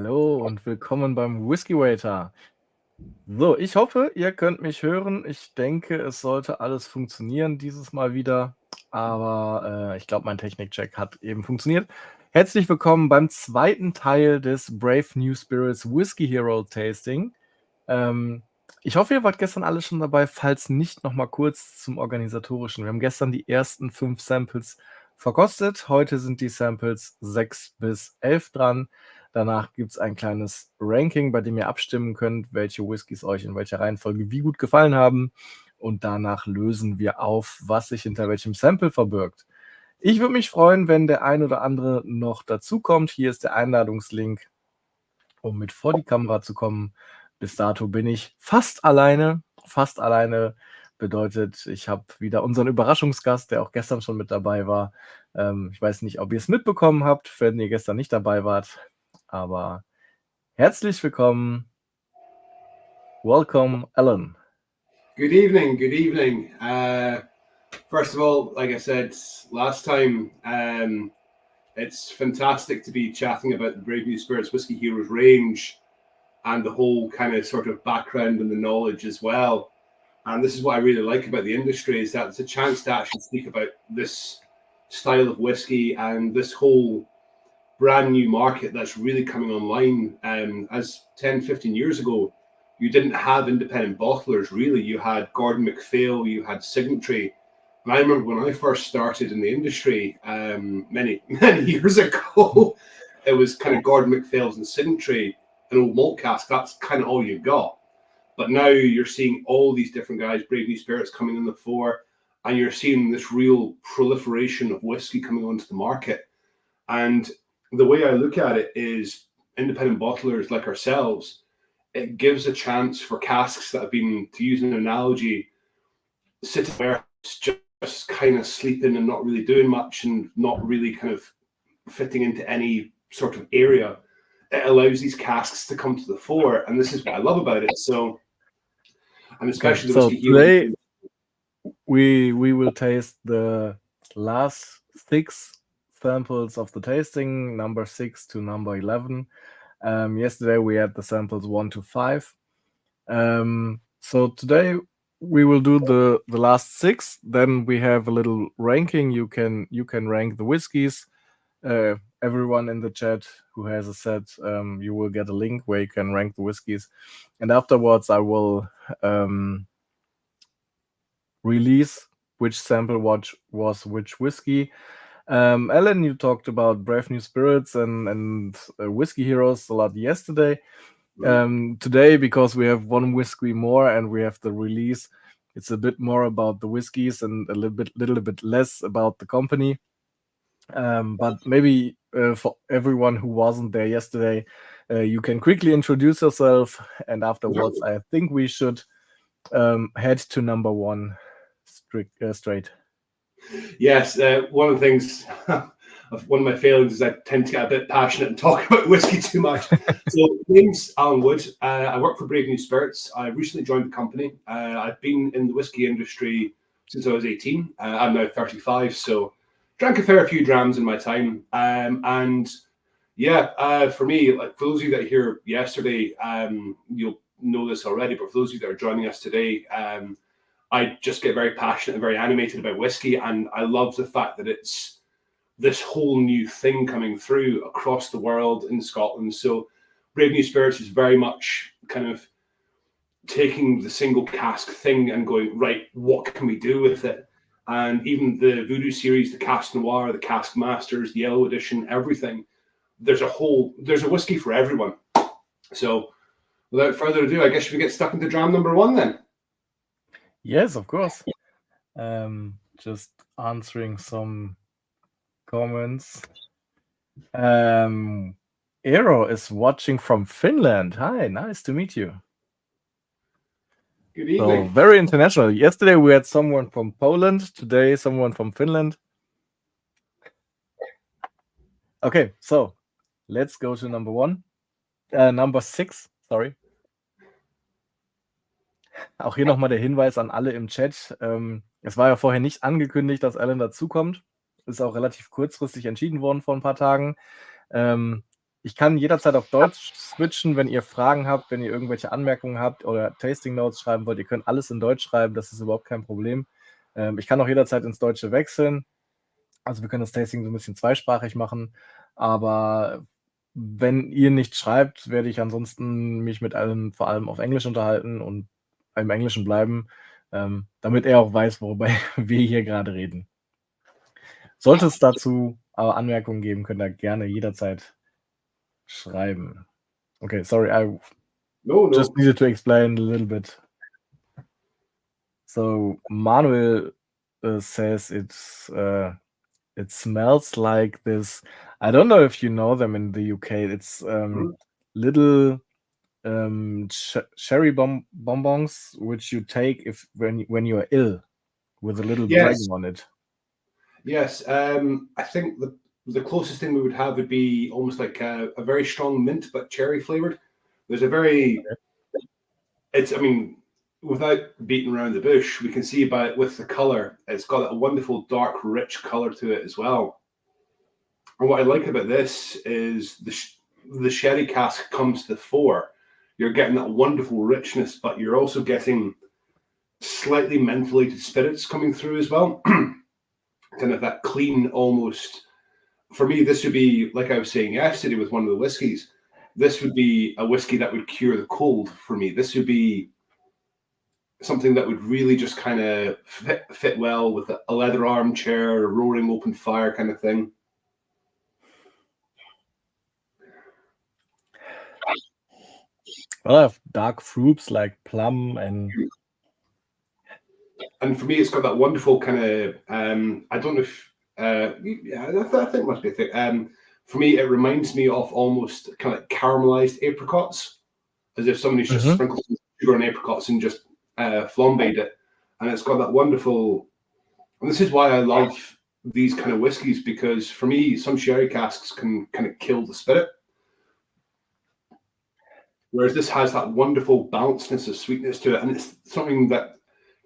Hallo und willkommen beim Whisky Waiter. So, ich hoffe, ihr könnt mich hören. Ich denke, es sollte alles funktionieren dieses Mal wieder, aber ich glaube, mein Technikcheck hat eben funktioniert. Herzlich willkommen beim zweiten Teil des Brave New Spirits Whisky Hero Tasting. Ich hoffe, ihr wart gestern alle schon dabei. Falls nicht, noch mal kurz zum Organisatorischen. Wir haben gestern die ersten 5 Samples verkostet. Heute sind die Samples 6 bis 11 dran. Danach gibt es ein kleines Ranking, bei dem ihr abstimmen könnt, welche Whiskys euch in welcher Reihenfolge wie gut gefallen haben. Und danach lösen wir auf, was sich hinter welchem Sample verbirgt. Ich würde mich freuen, wenn der ein oder andere noch dazukommt. Hier ist der Einladungslink, um mit vor die Kamera zu kommen. Bis dato bin ich fast alleine. Fast alleine bedeutet, ich habe wieder unseren Überraschungsgast, der auch gestern schon mit dabei war. Ich weiß nicht, ob ihr es mitbekommen habt, wenn ihr gestern nicht dabei wart. Aber herzlich willkommen. Welcome, Alan. Good evening. Good evening. First of all, like I said last time, it's fantastic to be chatting about the Brave New Spirits Whiskey Heroes range and the whole kind of sort of background and the knowledge as well. And this is what I really like about the industry, is that it's a chance to actually speak about this style of whiskey and this whole brand new market that's really coming online. As 10, 15 years ago, you didn't have independent bottlers, really. You had Gordon MacPhail, you had Signatory. And I remember when I first started in the industry many years ago, it was kind of Gordon MacPhail's and Signatory, an old malt cask. That's kind of all you got. But now you're seeing all these different guys, Brave New Spirits coming in the fore, and you're seeing this real proliferation of whiskey coming onto the market. And the way I look at it is independent bottlers like ourselves, it gives a chance for casks that have been, to use an analogy, sitting there just kind of sleeping and not really doing much and not really kind of fitting into any sort of area. It allows these casks to come to the fore, and this is what I love about it. So, and especially the whiskey today we will taste the last 6 samples of the tasting, number 6 to number 11. Yesterday we had the samples 1 to 5. So today we will do the last 6. Then we have a little ranking. You can rank the whiskeys. Everyone in the chat who has a set, you will get a link where you can rank the whiskeys. And afterwards I will release which sample was which whiskey. Alan, you talked about Brave New Spirits and Whiskey Heroes a lot yesterday. Today, because we have one whiskey more and we have the release, it's a bit more about the whiskeys and a little bit less about the company. But maybe for everyone who wasn't there yesterday, you can quickly introduce yourself, and afterwards I think we should head to number 1 straight. Yes, one of the things, one of my failings is I tend to get a bit passionate and talk about whiskey too much. So, my name's Alan Wood. I work for Brave New Spirits. I recently joined the company. I've been in the whiskey industry since I was 18. I'm now 35, so drank a fair few drams in my time. And yeah, for me, like for those of you that are here yesterday, you'll know this already, but for those of you that are joining us today, I just get very passionate and very animated about whiskey, and I love the fact that it's this whole new thing coming through across the world in Scotland. So Brave New Spirits is very much kind of taking the single cask thing and going, right, what can we do with it? And even the Voodoo series, the Cask Noir, the Cask Masters, the Yellow Edition, everything, there's a whiskey for everyone. So without further ado, I guess we get stuck into dram number 1 then. Yes, of course. Just answering some comments. Eero is watching from Finland. Hi, nice to meet you. Good evening. So very international. Yesterday we had someone from Poland. Today someone from Finland. Okay, so let's go to number 1. Number 6, sorry. Auch hier nochmal der Hinweis an alle im Chat. Es war ja vorher nicht angekündigt, dass Alan dazukommt. Ist auch relativ kurzfristig entschieden worden vor ein paar Tagen. ich kann jederzeit auf Deutsch switchen, wenn ihr Fragen habt, wenn ihr irgendwelche Anmerkungen habt oder Tasting Notes schreiben wollt. Ihr könnt alles in Deutsch schreiben, das ist überhaupt kein Problem. Ich kann auch jederzeit ins Deutsche wechseln. Also wir können das Tasting so ein bisschen zweisprachig machen, aber wenn ihr nicht schreibt, werde ich ansonsten mich mit allen vor allem auf Englisch unterhalten und im Englischen bleiben, damit er auch weiß, worüber wir hier gerade reden. Sollte es dazu aber Anmerkungen geben, könnt ihr gerne jederzeit schreiben. Okay, sorry, I No, just no. needed to explain a little bit. So Manuel says it smells like this. I don't know if you know them in the UK. It's little cherry bonbons which you take when you are ill, with a little Yes. dragon on it. Yes, I think the closest thing we would have would be almost like a very strong mint, but cherry flavored. There's a very, it's, I mean, without beating around the bush, we can see by with the color, it's got a wonderful dark, rich color to it as well. And what I like about this is the sherry cask comes to the fore. You're getting that wonderful richness, but you're also getting slightly mentholated spirits coming through as well. Kind of that clean, almost. For me, this would be, like I was saying yesterday with one of the whiskeys, this would be a whiskey that would cure the cold for me. This would be something that would really just kind of fit well with a leather armchair, a roaring open fire kind of thing. Well, I have dark fruits like plum and for me, it's got that wonderful kind of, I don't know if, yeah, I think it must be a thing. For me, it reminds me of almost kind of like caramelized apricots, as if somebody's just sprinkled some sugar on apricots and just flambéed it. And it's got that wonderful, and this is why I love these kind of whiskies, because for me, some sherry casks can kind of kill the spirit. Whereas this has that wonderful bounceness of sweetness to it. And it's something that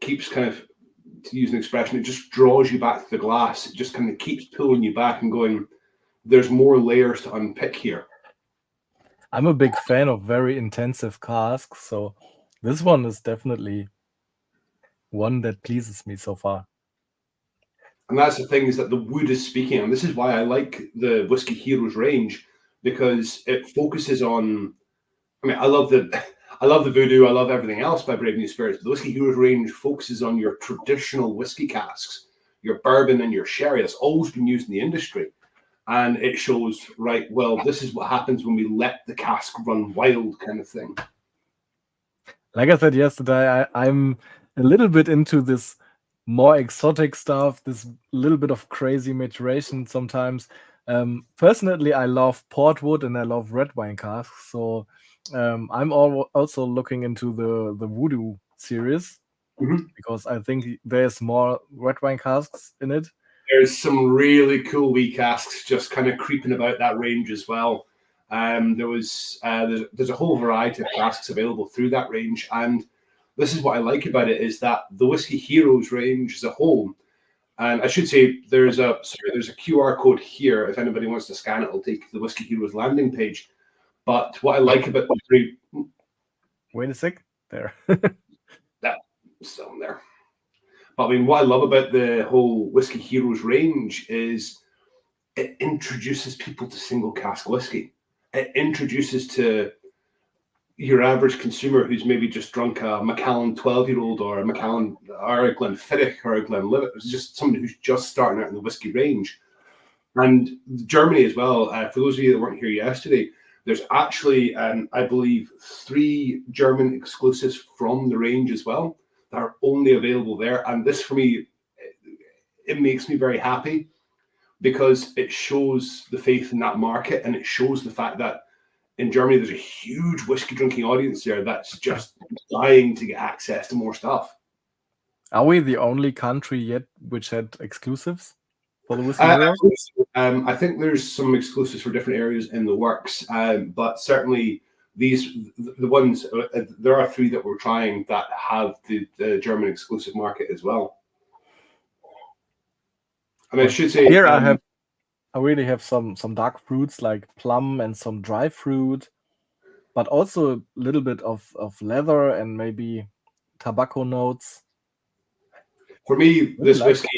keeps kind of, to use an expression, it just draws you back to the glass. It just kind of keeps pulling you back and going, there's more layers to unpick here. I'm a big fan of very intensive casks, so this one is definitely one that pleases me so far. And that's the thing, is that the wood is speaking. And this is why I like the WhiskyHeroes range, because it focuses on, I mean, I love the voodoo, I love everything else by Brave New Spirits, but the WhiskyHeroes range focuses on your traditional whiskey casks, your bourbon and your sherry. That's always been used in the industry. And it shows, right, well, this is what happens when we let the cask run wild, kind of thing. Like I said yesterday, I'm a little bit into this more exotic stuff, this little bit of crazy maturation sometimes. Personally, I love portwood and I love red wine casks, so I'm also looking into the voodoo series, because I think there's more red wine casks in it. There's some really cool wee casks just kind of creeping about that range as well. There's a whole variety of casks available through that range, and this is what I like about it, is that the WhiskyHeroes range as a whole, and I should say there's a QR code here. If anybody wants to scan it, it'll take the WhiskyHeroes landing page. But what I like about wait a sec, there. That still in there. But I mean, what I love about the whole WhiskyHeroes range is it introduces people to single cask whiskey. It introduces to your average consumer who's maybe just drunk a Macallan 12-year-old or a Macallan or a Glenfiddich or a Glenlivet. It's just somebody who's just starting out in the whiskey range. And Germany as well, for those of you that weren't here yesterday, there's actually, I believe, 3 German exclusives from the range as well that are only available there. And this, for me, it makes me very happy, because it shows the faith in that market, and it shows the fact that in Germany, there's a huge whiskey drinking audience there that's just dying to get access to more stuff. Are we the only country yet which had exclusives for the WhiskyHeroes? I think there's some exclusives for different areas in the works, but certainly the ones, there are 3 that we're trying that have the German exclusive market as well. I mean, I should say here I have. I really have some dark fruits like plum and some dry fruit, but also a little bit of leather and maybe tobacco notes. For me, Really this like. whiskey,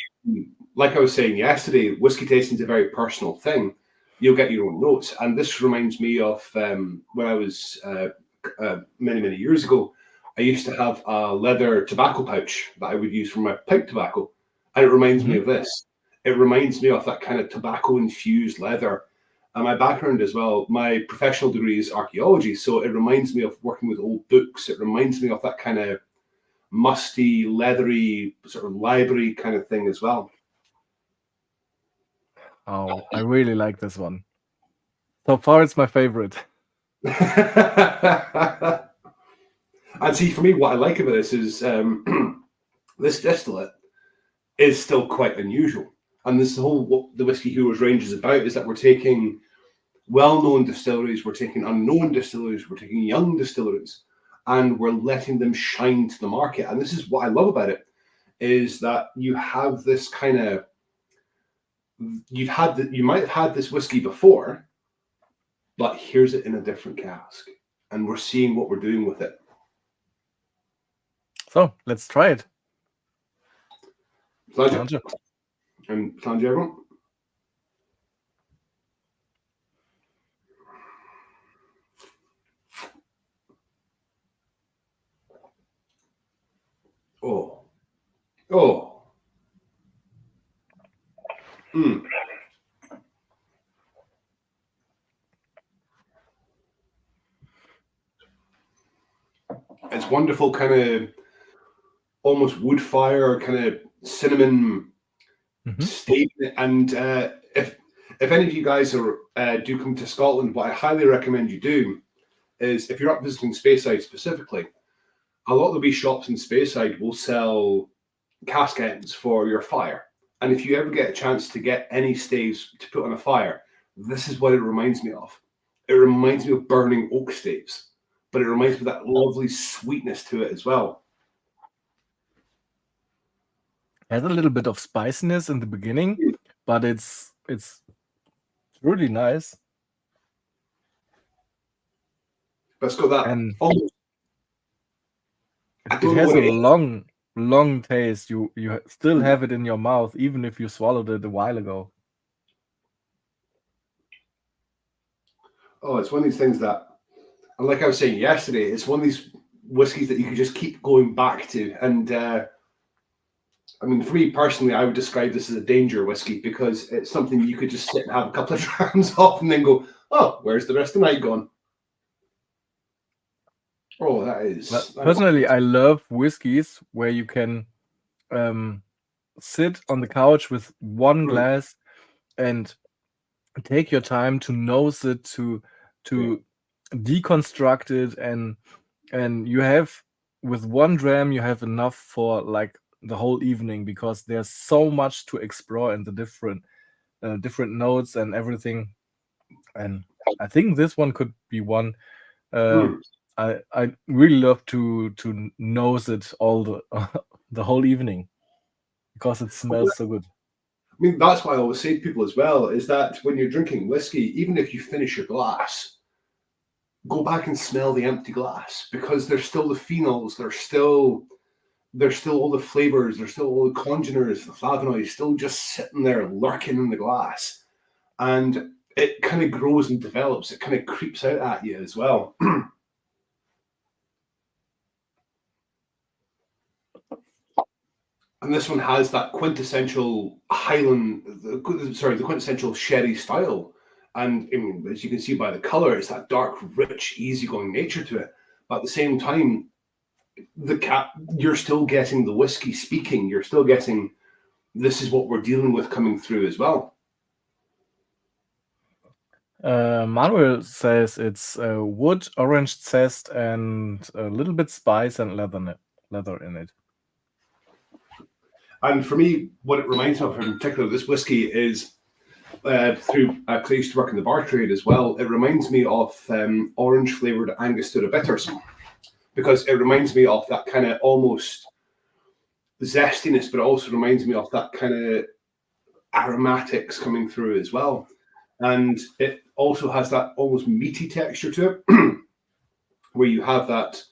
like I was saying yesterday, whiskey tasting is a very personal thing. You'll get your own notes, and this reminds me of when I was many years ago. I used to have a leather tobacco pouch that I would use for my pipe tobacco, and it reminds me Mhm. of this. It reminds me of that kind of tobacco infused leather. And my background as well, my professional degree is archaeology, so it reminds me of working with old books. It reminds me of that kind of musty, leathery sort of library kind of thing as well. Oh, I really like this one. So far, it's my favorite. And see, for me, what I like about this is this distillate is still quite unusual. And this whole what the Whiskey Heroes range is about is that we're taking well-known distilleries, we're taking unknown distilleries, we're taking young distilleries, and we're letting them shine to the market. And this is what I love about it, is that you have this kind of you might have had this whiskey before, but here's it in a different cask, and we're seeing what we're doing with it. So let's try it. Pleasure. Pleasure. And pleasure, everyone. Oh. Oh. Mm. It's wonderful, kind of almost wood fire, kind of cinnamon statement. And if any of you guys are do come to Scotland, what I highly recommend you do is if you're up visiting Speyside specifically, a lot of the wee shops in Speyside will sell cask ends for your fire. And if you ever get a chance to get any staves to put on a fire, this is what it reminds me of. It reminds me of burning oak staves, but it reminds me of that lovely sweetness to it as well. Has a little bit of spiciness in the beginning, but it's really nice. But it's got that And almost, I it don't know has what a it is. long taste. You still have it in your mouth, even if you swallowed it a while ago. Oh, it's one of these things that, and like I was saying yesterday, it's one of these whiskies that you can just keep going back to. And I mean, for me personally, I would describe this as a danger whiskey because it's something you could just sit and have a couple of drams off and then go, oh, where's the rest of the night gone? Oh, that is Personally, I love whiskeys where you can sit on the couch with one glass and take your time to nose it, to deconstruct it, and you have with one dram you have enough for like the whole evening because there's so much to explore in the different notes and everything. And I think this one could be one. I really love to nose it all the the whole evening because it smells so good. I mean, that's why I always say to people as well is that when you're drinking whiskey, even if you finish your glass, go back and smell the empty glass because there's still the phenols, there's still all the flavors, there's still all the congeners, the flavonoids still just sitting there lurking in the glass. And it kind of grows and develops, it kind of creeps out at you as well. And this one has that quintessential the quintessential sherry style. And I mean, as you can see by the color, it's that dark, rich, easygoing nature to it. But at the same time, you're still getting the whiskey speaking. You're still getting this is what we're dealing with coming through as well. Manuel says it's wood, orange zest, and a little bit spice and leather in it. And for me, what it reminds me of in particular, this whiskey is through because I used to work in the bar trade as well. It reminds me of orange flavored Angostura bitters because it reminds me of that kind of almost zestiness, but it also reminds me of that kind of aromatics coming through as well. And it also has that almost meaty texture to it, where you have that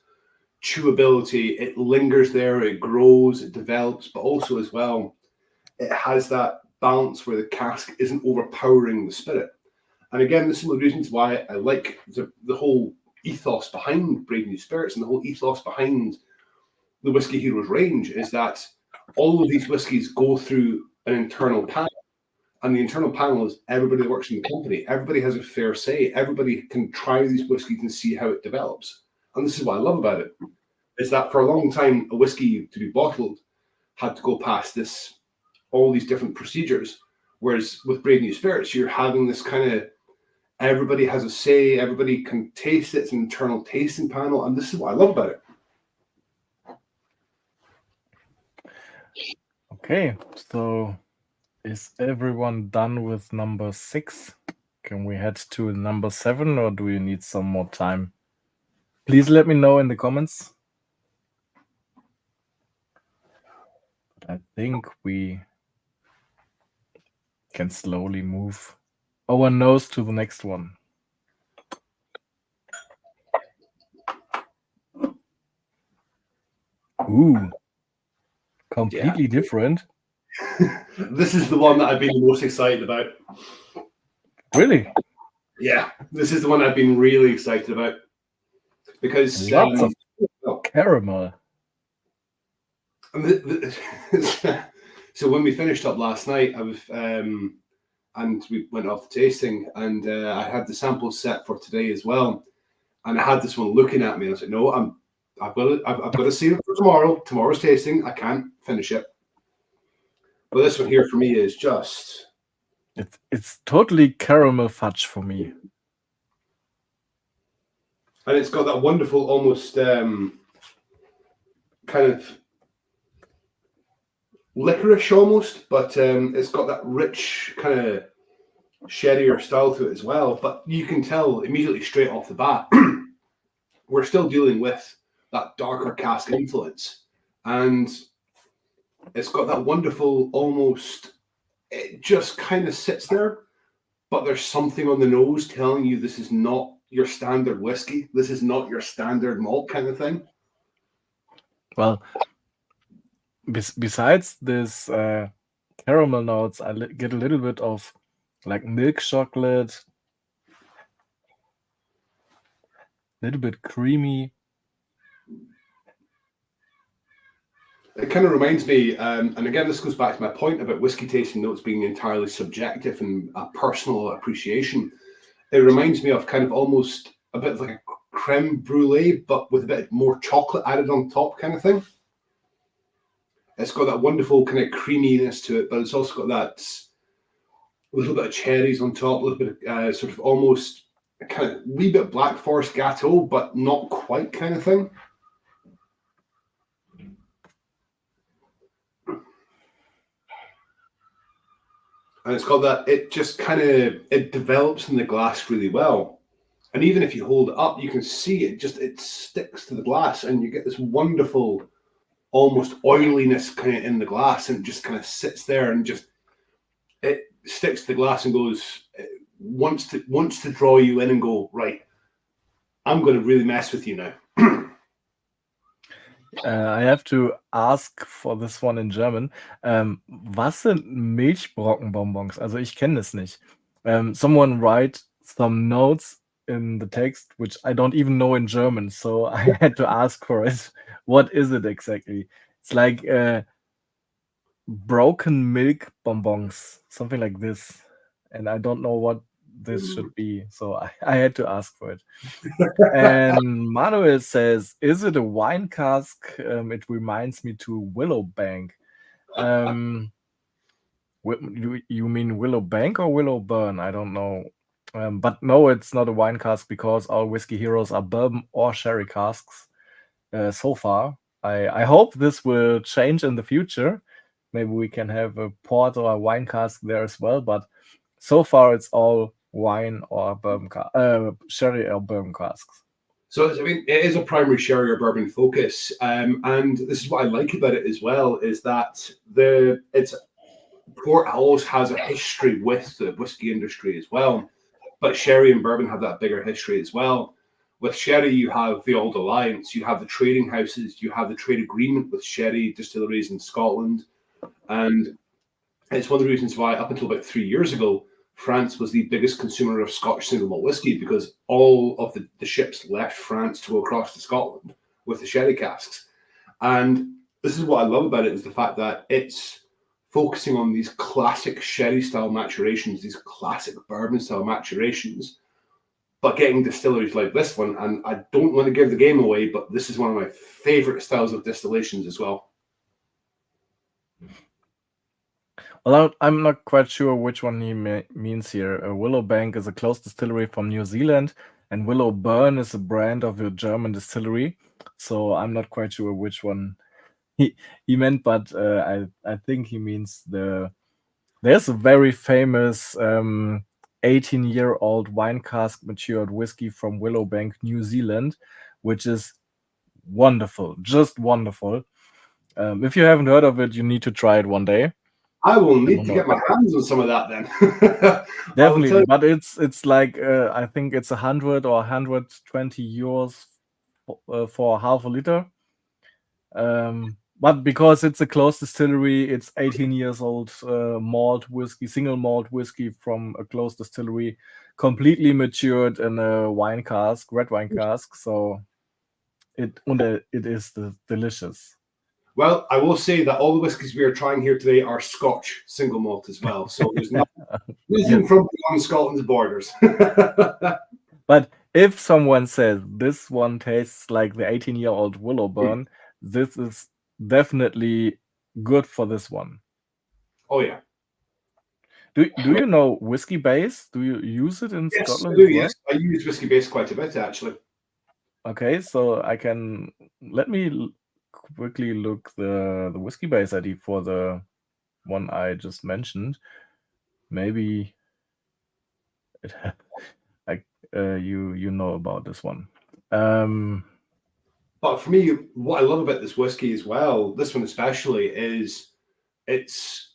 chewability. It lingers there, it grows, it develops, but also as well, it has that balance where the cask isn't overpowering the spirit. And again, this is one of the reasons why I like the whole ethos behind Brave New Spirits and the whole ethos behind the Whiskey Heroes range, is that all of these whiskies go through an internal panel. And the internal panel is everybody that works in the company. Everybody has a fair say. Everybody can try these whiskies and see how it develops. And this is what I love about it, is that for a long time, a whiskey to be bottled had to go past all these different procedures. Whereas with Brave New Spirits, you're having this kind of, everybody has a say, everybody can taste it, it's an internal tasting panel. And this is what I love about it. Okay, so is everyone done with number 6? Can we head to number 7, or do you need some more time? Please let me know in the comments. I think we can slowly move our nose to the next one. Ooh, completely different. This is the one that I've been the most excited about. Really? Yeah, this is the one I've been really excited about. Because lots of caramel. So when we finished up last night, and we went off the tasting, and I had the samples set for today as well, and I had this one looking at me, and I said, "No, I've got to save it for tomorrow. Tomorrow's tasting. I can't finish it." But this one here for me is just it's totally caramel fudge for me, and it's got that wonderful almost kind of licorice almost, but it's got that rich kind of sherrier style to it as well. But you can tell immediately straight off the bat, we're still dealing with that darker cask influence, and it's got that wonderful almost, it just kind of sits there, but there's something on the nose telling you this is not your standard whiskey, this is not your standard malt kind of thing. Well, besides this caramel notes, I get a little bit of like milk chocolate, a little bit creamy. It kind of reminds me, and again, this goes back to my point about whiskey tasting notes being entirely subjective and a personal appreciation. It reminds me of kind of almost a bit like a creme brulee, but with a bit more chocolate added on top kind of thing. It's got that wonderful kind of creaminess to it, but it's also got that little bit of cherries on top, a little bit of sort of almost a kind of wee bit Black Forest Gateau, but not quite kind of thing. And it's got that, it just kind of, it develops in the glass really well. And even if you hold it up, you can see it sticks to the glass, and you get this wonderful, almost oiliness kind of in the glass, and it just kind of sits there and just, it sticks to the glass and goes, wants to draw you in and go, right, I'm going to really mess with you now. I have to ask for this one in German. Was sind Milchbrockenbonbons? Also ich kenne das nicht. Someone write some notes in the text, which I don't even know in German, so I had to ask for it. What is it exactly? It's like broken milk bonbons, something like this. And I don't know what this should be, so I had to ask for it. And Manuel says, is it a wine cask? It reminds me to Willow Bank. You mean Willow Bank or Willow Burn? I don't know. But no, it's not a wine cask, because our Whiskey Heroes are bourbon or sherry casks so far. I hope this will change in the future. Maybe we can have a port or a wine cask there as well, but so far it's all wine or bourbon sherry or bourbon casks. So I mean, it is a primary sherry or bourbon focus, and this is what I like about it as well, is that port always has a history with the whiskey industry as well, but sherry and bourbon have that bigger history as well. With sherry, you have the Old Alliance, you have the trading houses, you have the trade agreement with sherry distilleries in Scotland, and it's one of the reasons why, up until about 3 years ago, France was the biggest consumer of Scotch single malt whiskey, because all of the ships left France to go across to Scotland with the sherry casks. And this is what I love about it, is the fact that it's focusing on these classic sherry style maturations, these classic bourbon style maturations, but getting distilleries like this one. And I don't want to give the game away, but this is one of my favorite styles of distillations as well. Well, I'm not quite sure which one he means here. Willowbank is a closed distillery from New Zealand, and Willowburn is a brand of a German distillery. So I'm not quite sure which one he meant, but I think he means there's a very famous 18-year-old wine cask matured whiskey from Willowbank, New Zealand, which is wonderful, just wonderful. If you haven't heard of it, you need to try it one day. I will need to get my hands on some of that then. Definitely, but it's like I think it's 100 or 120 euros for half a liter. But because it's a closed distillery, it's 18 years old malt whiskey, single malt whiskey from a closed distillery, completely matured in a wine cask, red wine cask. So it is delicious. Well, I will say that all the whiskies we are trying here today are Scotch single malt as well. So there's nothing from beyond Scotland's borders. But if someone says this one tastes like the 18-year-old Willowburn, this is definitely good for this one. Oh yeah. Do you know whiskey base? Do you use it in Scotland? I do, yes. I use whiskey base quite a bit, actually. Okay, so let me quickly look the whiskey base ID for the one I just mentioned. Maybe it you know about this one. But for me, what I love about this whiskey as well, this one especially, is it's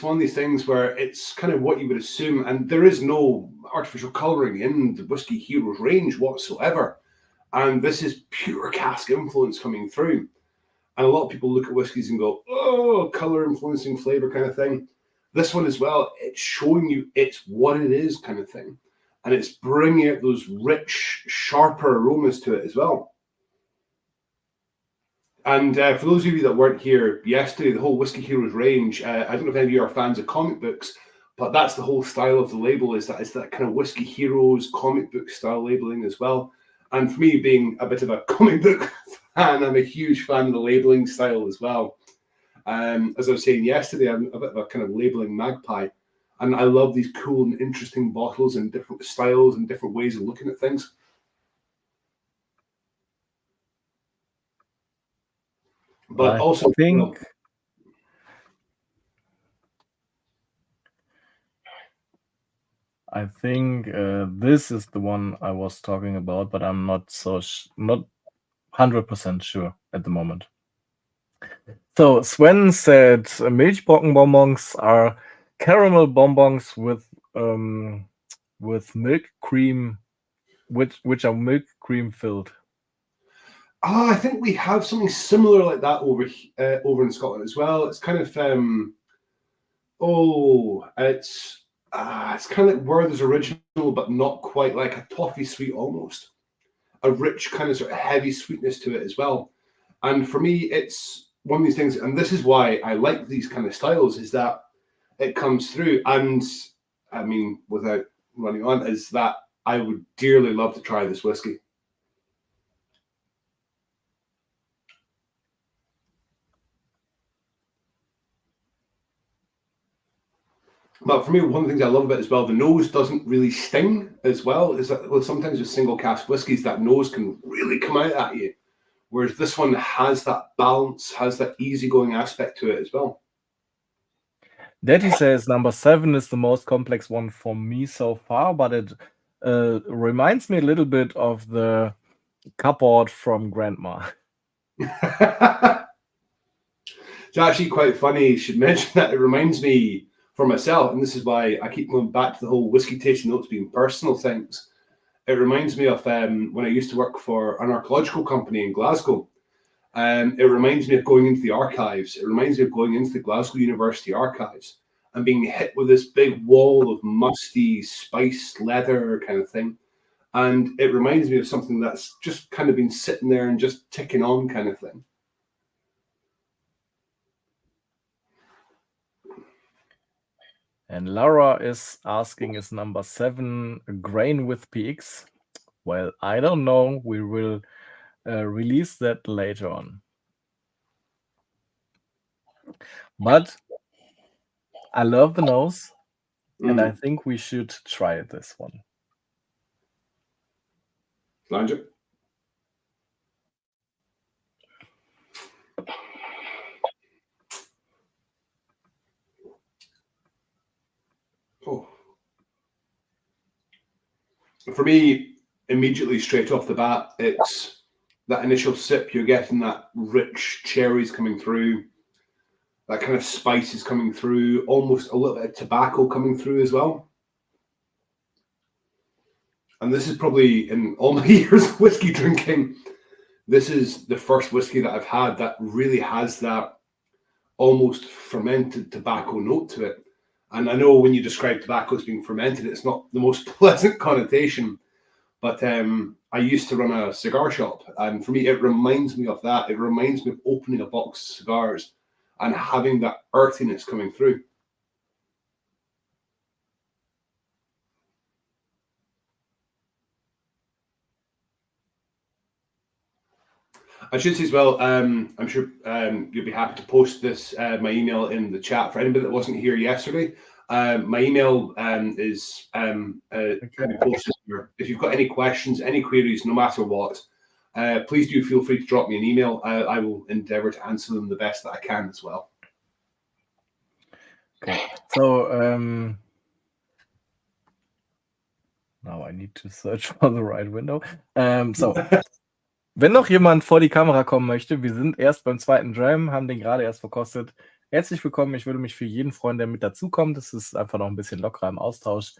one of these things where it's kind of what you would assume, and there is no artificial colouring in the WhiskyHeroes range whatsoever. And this is pure cask influence coming through. And a lot of people look at whiskies and go, oh, colour influencing flavour kind of thing. This one as well, it's showing you it's what it is kind of thing. And it's bringing out those rich, sharper aromas to it as well. And for those of you that weren't here yesterday, the whole WhiskyHeroes range, I don't know if any of you are fans of comic books, but that's the whole style of the label, is that kind of WhiskyHeroes comic book style labeling as well. And for me, being a bit of a comic book fan, I'm a huge fan of the labeling style as well. As I was saying yesterday, I'm a bit of a kind of labeling magpie, and I love these cool and interesting bottles and different styles and different ways of looking at things. But also, I think this is the one I was talking about, but I'm not not 100% sure at the moment. So Sven said Milchbrocken-bonbons are caramel bonbons with milk cream, which are milk cream filled. I think we have something similar like that over in Scotland as well. It's kind of it's kind of like Werther's original, but not quite, like a toffee sweet almost. A rich kind of sort of heavy sweetness to it as well. And for me, it's one of these things, and this is why I like these kind of styles, is that it comes through. And I mean, without running on, is that I would dearly love to try this whiskey. But for me, one of the things I love about it as well, the nose doesn't really sting as well. Is that, well, sometimes with single cask whiskies, that nose can really come out at you. Whereas this one has that balance, has that easygoing aspect to it as well. Daddy says number 7 is the most complex one for me so far, but it reminds me a little bit of the cupboard from Grandma. It's actually quite funny you should mention that. It reminds me for myself, and this is why I keep going back to the whole whiskey tasting notes being personal things. It reminds me of when I used to work for an archaeological company in Glasgow. It reminds me of going into the archives. It reminds me of going into the Glasgow University archives and being hit with this big wall of musty, spiced leather kind of thing. And it reminds me of something that's just kind of been sitting there and just ticking on kind of thing. And Laura is asking, is number 7 a grain with PX? Well, I don't know. We will release that later on. But I love the nose, and I think we should try this one. Flanger. Oh. For me, immediately straight off the bat, it's that initial sip. You're getting that rich cherries coming through, that kind of spices coming through, almost a little bit of tobacco coming through as well. And this is probably, in all my years of whiskey drinking, this is the first whiskey that I've had that really has that almost fermented tobacco note to it. And I know when you describe tobacco as being fermented, it's not the most pleasant connotation. But I used to run a cigar shop, and for me, it reminds me of that. It reminds me of opening a box of cigars and having that earthiness coming through. I should say as well, I'm sure you'll be happy to post this, my email in the chat for anybody that wasn't here yesterday. My email is can be posted here. If you've got any questions, any queries, no matter what, please do feel free to drop me an email. I will endeavour to answer them the best that I can as well. Okay, so now I need to search for the right window. So, wenn noch jemand vor die Kamera kommen möchte, wir sind erst beim 2. Dram, haben den gerade erst verkostet. Herzlich willkommen, ich würde mich für jeden freuen, der mit dazukommt. Das ist einfach noch ein bisschen lockerer im Austausch.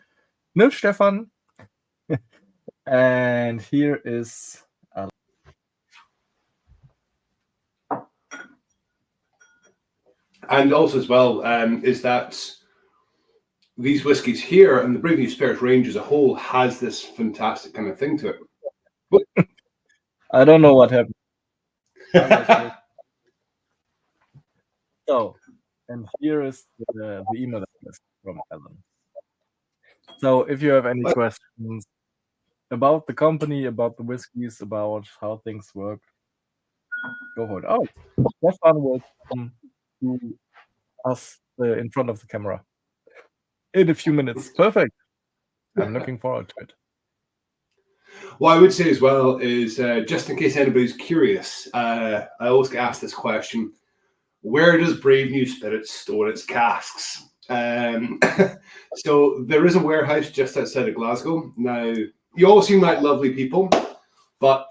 Ne, Stefan? And here is... And also as well, is that these whiskies here and the Brave Spirits range as a whole has this fantastic kind of thing to it. I don't know what happened. So, and here is the email address from Alan. So, if you have any questions about the company, about the whiskeys, about how things work, go for it. Oh, Stefan will come to us in front of the camera in a few minutes. Perfect. I'm looking forward to it. What I would say as well is, just in case anybody's curious, I always get asked this question: where does Brave New Spirits store its casks? So there is a warehouse just outside of Glasgow. Now, you all seem like lovely people, but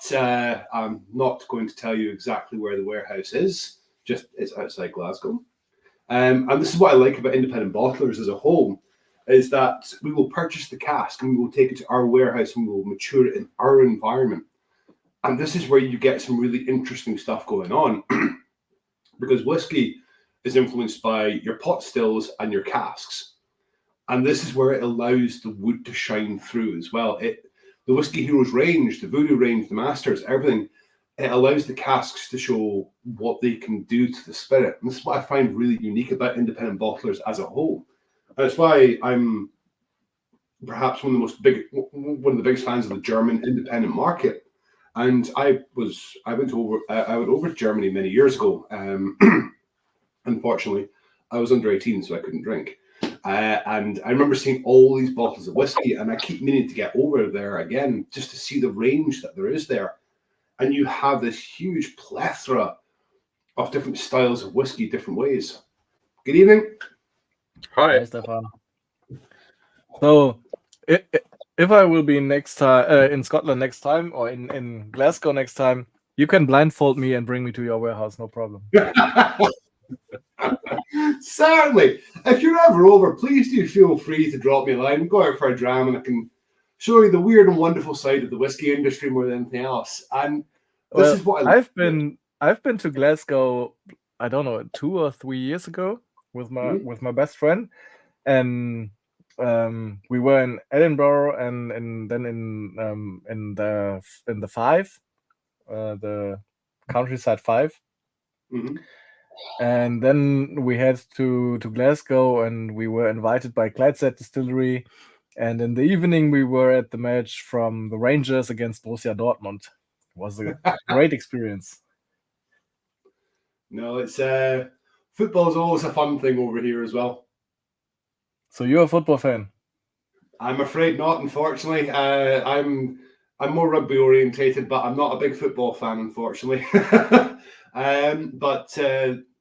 I'm not going to tell you exactly where the warehouse is. Just it's outside Glasgow. And this is what I like about independent bottlers as a whole, is that we will purchase the cask and we will take it to our warehouse and we will mature it in our environment. And this is where you get some really interesting stuff going on, because whiskey is influenced by your pot stills and your casks. And this is where it allows the wood to shine through as well. The WhiskyHeroes range, the Voodoo range, the Masters, everything, it allows the casks to show what they can do to the spirit. And this is what I find really unique about independent bottlers as a whole. And that's why I'm perhaps one of the biggest fans of the German independent market. And I went over to Germany many years ago. Unfortunately, I was under 18, so I couldn't drink. And I remember seeing all these bottles of whiskey, and I keep meaning to get over there again just to see the range that there is there. And you have this huge plethora of different styles of whiskey, different ways. Good evening. Hi, Stefan. So, if I will be next time in Scotland next time, or in Glasgow next time, you can blindfold me and bring me to your warehouse, no problem. Certainly. If you're ever over, please do feel free to drop me a line. Go out for a dram and I can show you the weird and wonderful side of the whiskey industry more than anything else. And this Well, is what I I've been to Glasgow, I don't know, 2 or 3 years ago with my best friend, and we were in Edinburgh and then in the Five, the countryside Five. Mhm. And then we head to Glasgow, and we were invited by Clydeside Distillery. And in the evening, we were at the match from the Rangers against Borussia Dortmund. It was a great experience. No, it's football's always a fun thing over here as well. So you're a football fan? I'm afraid not, unfortunately. I'm more rugby orientated, but I'm not a big football fan, unfortunately. But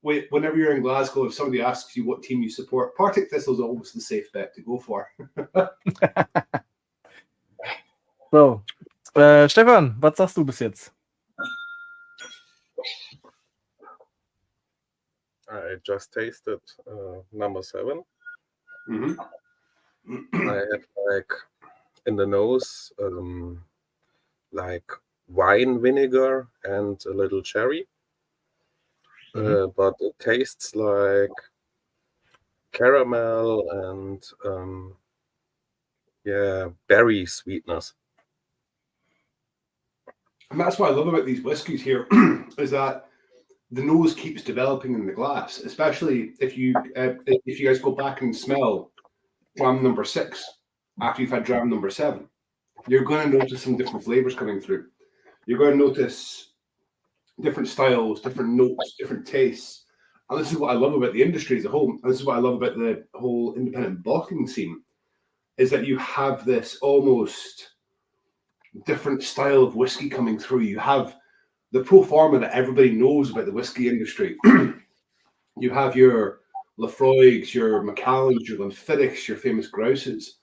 whenever you're in Glasgow, if somebody asks you what team you support, Partick Thistle is always the safe bet to go for. So, Stefan, was sagst du bis jetzt? I just tasted number 7. Mhm. I had like in the nose like wine vinegar and a little cherry, but it tastes like caramel and berry sweetness. And that's what I love about these whiskies here is that the nose keeps developing in the glass, especially if you guys go back and smell dram number 6 after you've had dram number 7. You're going to notice some different flavors coming through. You're going to notice different styles, different notes, different tastes. And this is what I love about the industry as a whole. And this is what I love about the whole independent bottling scene, is that you have this almost different style of whiskey coming through. You have the pro forma that everybody knows about the whiskey industry. You have your Lafroigs, your Macallans, your Glenfiddichs, your famous Grouses.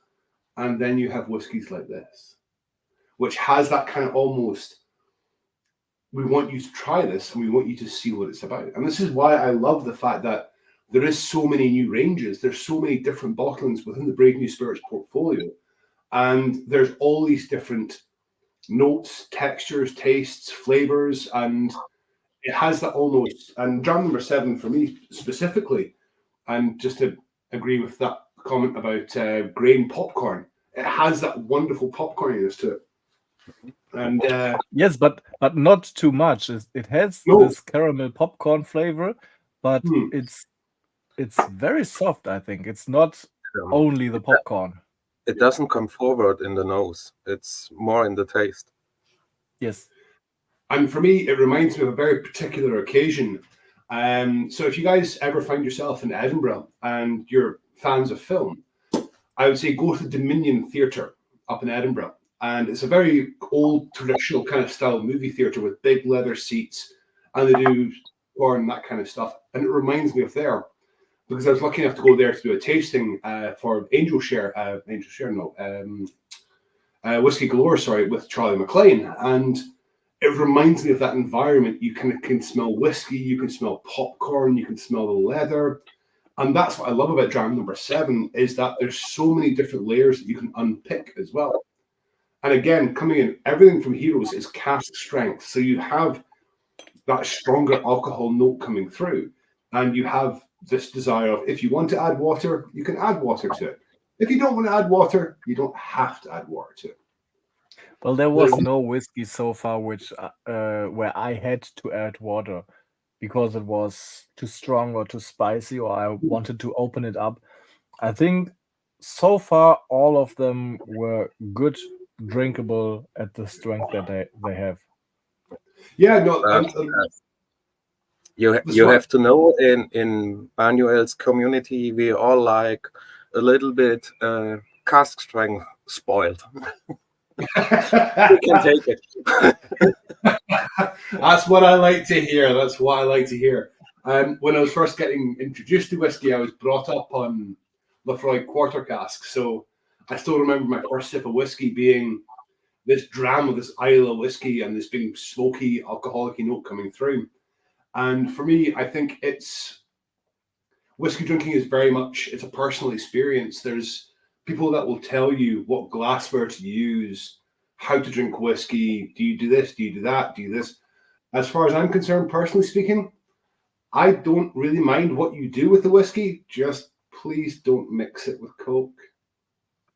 And then you have whiskies like this, which has that kind of almost, we want you to try this and we want you to see what it's about. And this is why I love the fact that there is so many new ranges. There's so many different bottlings within the Brave New Spirits portfolio. And there's all these different notes, textures, tastes, flavors, and it has that almost, and dram number 7 for me specifically, and just to agree with that comment about grain popcorn, it has that wonderful popcorniness to it. And yes, but not too much. It has this caramel popcorn flavor, but it's very soft. I think it's not only the popcorn. It doesn't come forward in the nose. It's more in the taste. Yes. And for me, it reminds me of a very particular occasion. So if you guys ever find yourself in Edinburgh and you're fans of film, I would say go to the Dominion Theatre up in Edinburgh. And it's a very old, traditional kind of style movie theatre with big leather seats, and they do porn and that kind of stuff. And it reminds me of there, because I was lucky enough to go there to do a tasting for Whiskey Galore, with Charlie McLean. And it reminds me of that environment. You can smell whiskey, you can smell popcorn, you can smell the leather. And that's what I love about dram number 7, is that there's so many different layers that you can unpick as well. And again, coming in, everything from Heroes is cask strength. So you have that stronger alcohol note coming through. And you have this desire of, if you want to add water, you can add water to it. If you don't want to add water, you don't have to add water to it. Well, there was no whiskey so far which where I had to add water because it was too strong or too spicy, or I wanted to open it up. I think so far all of them were good, drinkable at the strength that they have. Yeah, no. You have to know, in Manuel's community, we all like a little bit cask strength spoiled. We can take it. That's what I like to hear. That's what I like to hear. When I was first getting introduced to whiskey, I was brought up on Lafroy quarter cask. So I still remember my first sip of whiskey being this dram of this Islay whiskey and this being smoky, alcoholic note coming through. And for me, I think it's whiskey drinking is very much, it's a personal experience. There's people that will tell you what glassware to use, how to drink whiskey. Do you do this? Do you do that? Do you do this? As far as I'm concerned, personally speaking, I don't really mind what you do with the whiskey. Just please don't mix it with Coke,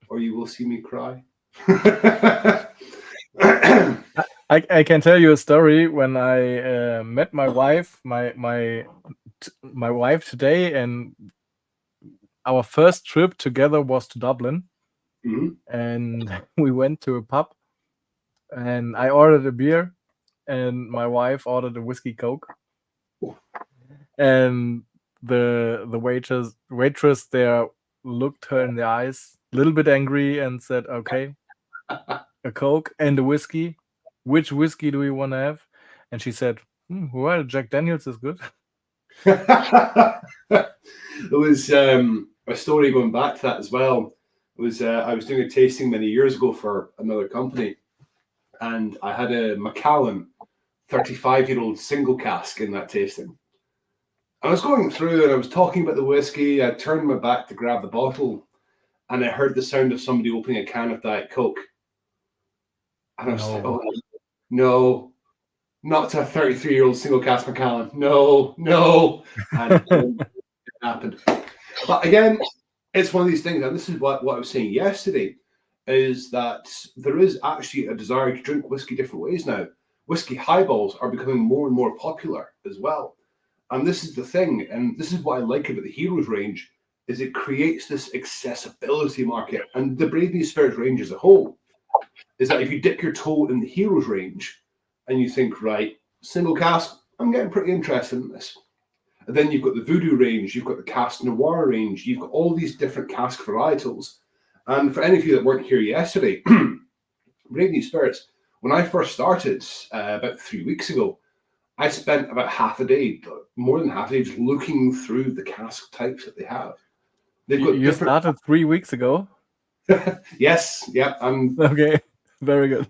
or you will see me cry. I can tell you a story. When I met my wife, my wife today, and our first trip together was to Dublin, and we went to a pub, and I ordered a beer, and my wife ordered a whiskey Coke, and the waitress there looked her in the eyes, a little bit angry, and said, "Okay, a Coke and a whiskey. Which whiskey do we want to have?" And she said, "Well, Jack Daniels is good." There was a story going back to that as well. It was I was doing a tasting many years ago for another company, and I had a Macallan 35-year-old single cask in that tasting. I was going through and I was talking about the whiskey. I turned my back to grab the bottle, and I heard the sound of somebody opening a can of Diet Coke. And I was like, "Oh no, not to a 33-year-old single cask Macallan. No." And it happened. But again, it's one of these things, and this is what I was saying yesterday, is that there is actually a desire to drink whiskey different ways now. Whiskey highballs are becoming more and more popular as well. And this is the thing, and this is what I like about the Heroes range, is it creates this accessibility market. And the Brave New Spirits range as a whole is that if you dip your toe in the Heroes range and you think, right, single cask, I'm getting pretty interested in this. And then you've got the Voodoo range, you've got the Cask Noir range, you've got all these different cask varietals. And for any of you that weren't here yesterday, Brave New Spirits, when I first started about 3 weeks ago, I spent about half a day, more than half a day, just looking through the cask types that they have. They've got You started 3 weeks ago? Yes, yeah. I'm okay, very good.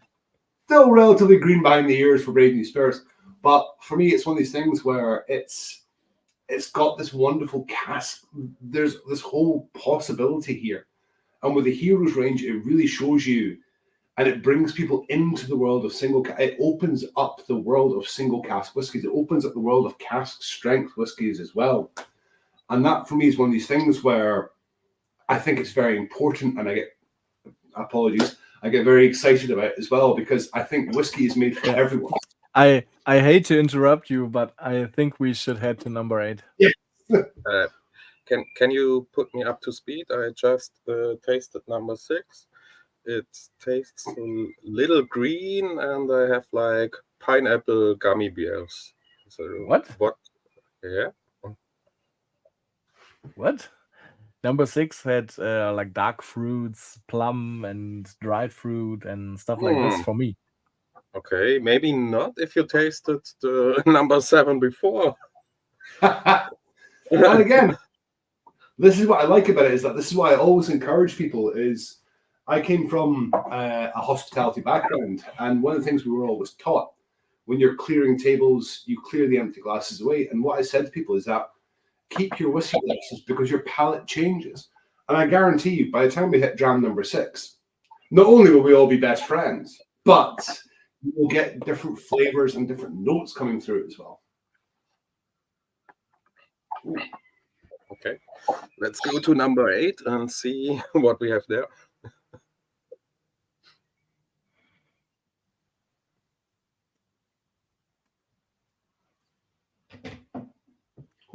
Still relatively green behind the ears for Brave New Spirits, but for me, it's one of these things where it's got this wonderful cask. There's this whole possibility here, and with the Heroes range, it really shows you. And it brings people into the world of it opens up the world of single cask whiskies. It opens up the world of cask strength whiskies as well. And that for me is one of these things where I think it's very important. And I get very excited about it as well, because I think whiskey is made for everyone. I hate to interrupt you, but I think we should head to number 8. Yeah. Can you put me up to speed? I just tasted number 6. It tastes a little green, and I have like pineapple gummy bears. So What? Yeah. What? Number 6 had like dark fruits, plum, and dried fruit, and stuff like this for me. Okay, maybe not if you tasted the number 7 before. And again, this is what I like about it, is that this is why I always encourage people is I came from a hospitality background, and one of the things we were always taught, when you're clearing tables, you clear the empty glasses away. And what I said to people is that keep your whiskey glasses, because your palate changes. And I guarantee you, by the time we hit Dram number 6, not only will we all be best friends, but you will get different flavors and different notes coming through as well. Ooh. Okay, let's go to number 8 and see what we have there.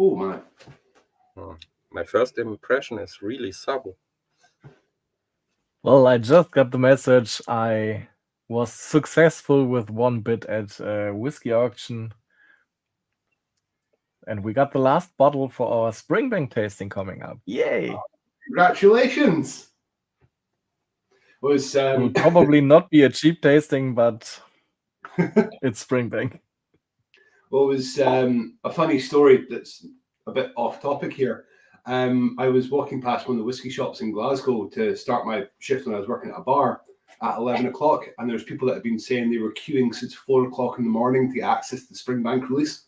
Oh my. My first impression is really subtle. Well, I just got the message. I was successful with 1 bid at a whiskey auction, and we got the last bottle for our Springbank tasting coming up. Yay! Congratulations! It will probably not be a cheap tasting, but it's Springbank. Well, it was a funny story that's a bit off topic here. I was walking past one of the whiskey shops in Glasgow to start my shift when I was working at a bar at 11 o'clock, and there's people that have been saying they were queuing since 4 o'clock in the morning to get access to the Springbank release.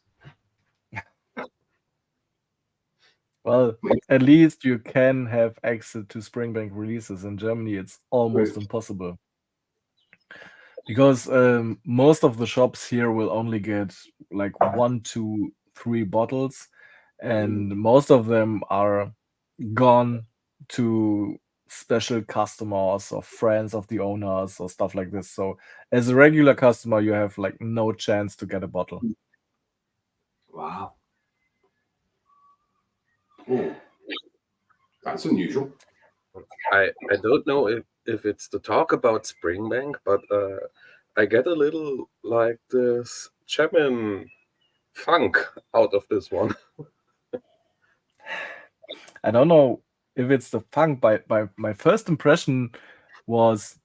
Well, at least you can have access to Springbank releases. In Germany, it's almost impossible. Because most of the shops here will only get like 1 to 3 bottles, and most of them are gone to special customers or friends of the owners or stuff like this. So as a regular customer, you have like no chance to get a bottle. Wow. Oh, that's unusual. I don't know if it's to talk about Springbank, but I get a little like this German funk out of this one. I don't know if it's the funk. By my first impression was,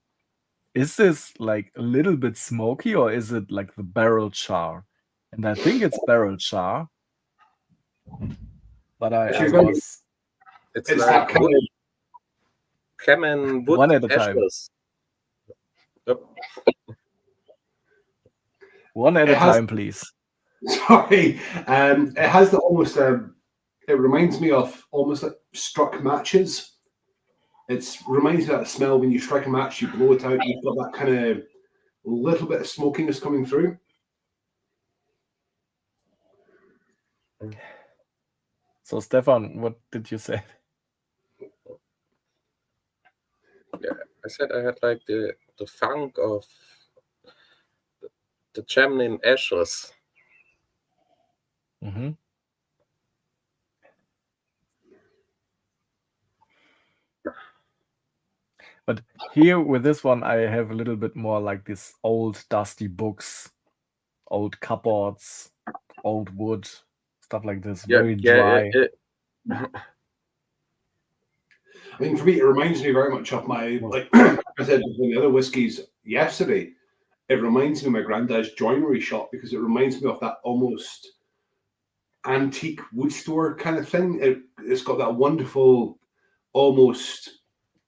is this like a little bit smoky or is it like the barrel char? And I think it's barrel char. But I was It's It's like that kind of Kemen wood one at a time. ashes. Yep. One at It a has- time, please. sorry. It has the almost it reminds me of almost like struck matches. It reminds me of that smell when you strike a match, you blow it out, you've got that kind of little bit of smokiness coming through. So Stefan, what did you say? Yeah, I said I had like the funk of the German ashes. Mm-hmm. But here with this one, I have a little bit more like this old dusty books, old cupboards, old wood, stuff like this, very dry. I mean, for me, it reminds me very much of my, like I said, the other whiskies yesterday. It reminds me of my granddad's joinery shop because it reminds me of that almost antique wood store kind of thing. It's got that wonderful, almost,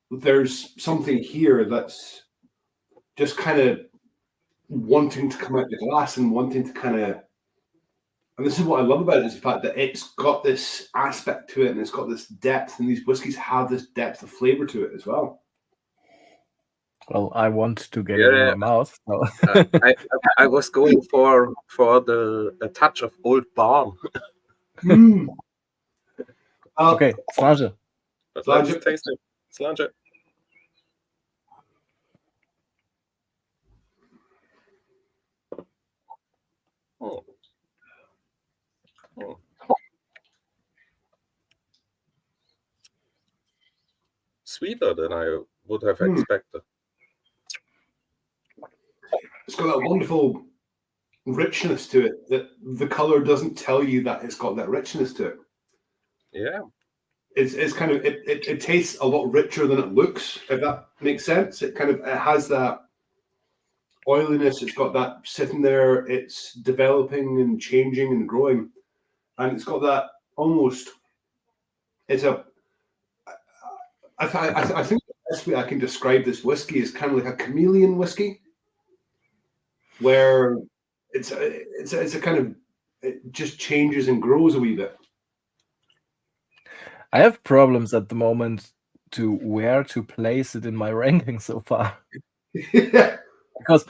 there's something here that's just kind of wanting to come out the glass and wanting to kind of, and this is what I love about it, is the fact that it's got this aspect to it and it's got this depth, and these whiskies have this depth of flavor to it as well. Well, I want to get it in my mouth. So. I was going for a touch of old barn. Okay, slange. Let's taste it. Slange. Oh. Oh. Sweeter than I would have expected. It's got that wonderful richness to it that the color doesn't tell you that it's got that richness to it. Yeah. It's kind of it tastes a lot richer than it looks, if that makes sense. It has that oiliness, it's got that sitting there, it's developing and changing and growing, and it's got that almost, it's a, I think the best way I can describe this whiskey is kind of like a chameleon whiskey, where it's a kind of, it just changes and grows a wee bit. I have problems at the moment to where to place it in my ranking so far. Because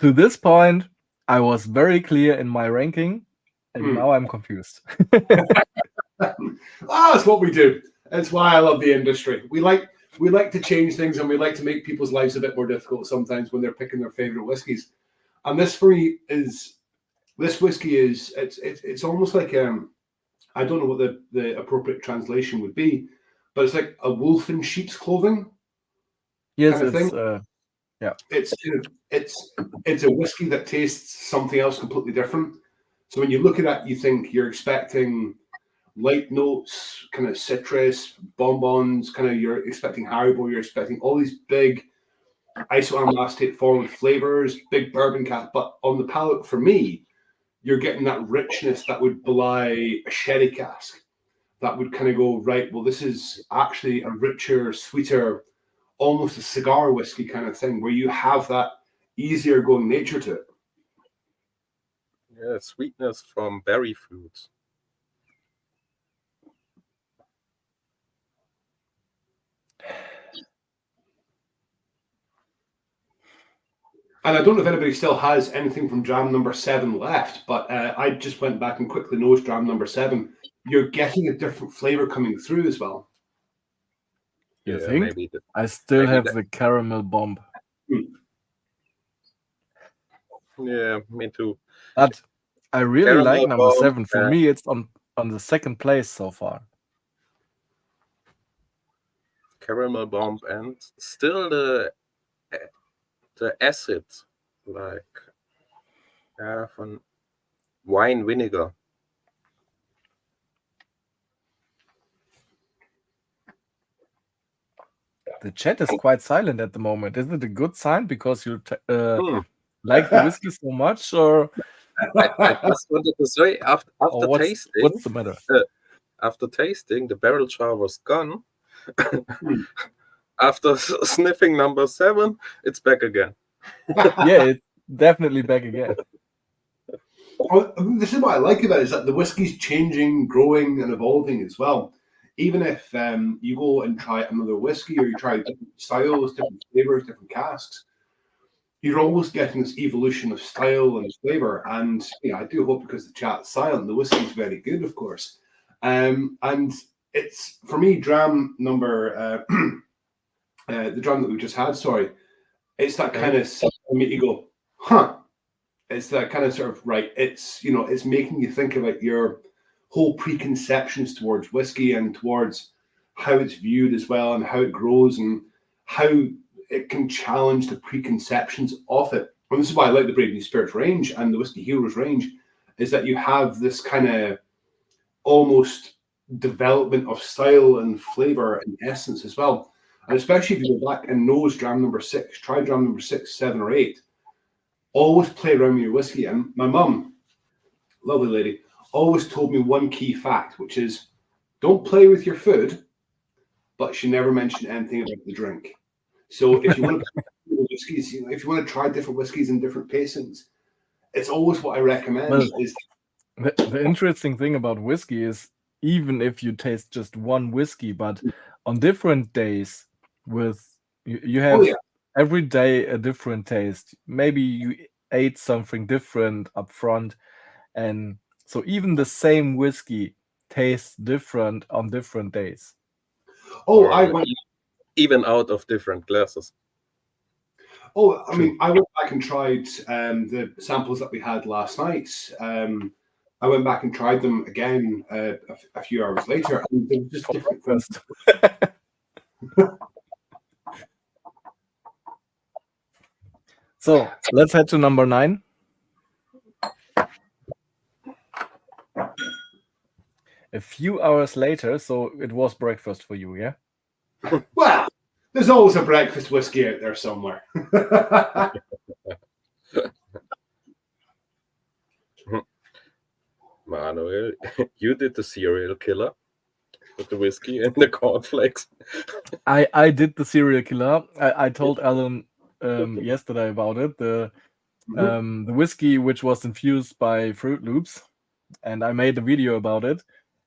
to this point, I was very clear in my ranking, and now I'm confused. That's what we do. That's why I love the industry. We like to change things, and we like to make people's lives a bit more difficult sometimes when they're picking their favorite whiskeys. And this for me is, this whiskey is, it's almost like I don't know what the appropriate translation would be, but it's like a wolf in sheep's clothing. Yes, kind of it's thing. Yeah. It's a whiskey that tastes something else completely different. So when you look at that, you think you're expecting light notes, kind of citrus, bonbons, kind of, you're expecting Haribo, you're expecting all these big isoamylactate forward flavors, big bourbon cap, but on the palate for me, you're getting that richness that would belie a sherry cask. That would kind of go, right, well, this is actually a richer, sweeter, almost a cigar whiskey kind of thing, where you have that easier going nature to it. Yeah, sweetness from berry fruits. And I don't know if anybody still has anything from Dram number 7 left, but I just went back and quickly nosed Dram number 7. You're getting a different flavor coming through as well. You think? Maybe I still maybe have that- the caramel bomb. Yeah, me too. But I really Caramel like number bomb, 7. For me, it's on the second place so far. Caramel bomb, and still the acid, like from wine vinegar. The chat is quite silent at the moment. Is it a good sign because you like the whiskey so much, or I just wanted to say, after tasting, what's the matter? After tasting, the barrel jar was gone. After sniffing number 7, it's back again. Yeah, it's definitely back again. Well, this is what I like about it, is that the whiskey's changing, growing, and evolving as well. Even if you go and try another whiskey, or you try different styles, different flavors, different casks, you're always getting this evolution of style and flavor. And I do hope, because the chat's silent, the whiskey's very good, of course. And it's, for me, Dram number the Dram that we just had. Sorry, it's that kind of make you go, huh? It's that kind of sort of right. It's it's making you think about your whole preconceptions towards whiskey and towards how it's viewed as well, and how it grows, and how it can challenge the preconceptions of it. And this is why I like the Brave New Spirits range and the WhiskyHeroes range, is that you have this kind of almost development of style and flavor and essence as well. And especially if you go back and nose Dram number 6, try Dram number 6, 7, or 8. Always play around with your whiskey. And my mum, lovely lady, always told me one key fact, which is don't play with your food, but she never mentioned anything about the drink. So if you want to whiskeys, if you want to try different whiskeys and different pacings, it's always what I recommend. The interesting thing about whiskey is, even if you taste just one whiskey, but on different days, you have every day a different taste. Maybe you ate something different up front, and so even the same whiskey tastes different on different days. Even out of different glasses. I mean, I went back and tried the samples that we had last night. I went back and tried them again a few hours later, and they were just different. First. So let's head to number 9. A few hours later, so it was breakfast for you, yeah? Well, there's always a breakfast whiskey out there somewhere. Manuel, you did the serial killer with the whiskey and the cornflakes. I did the serial killer. I told Alan yesterday about it. The whiskey which was infused by Fruit Loops, and I made a video about it.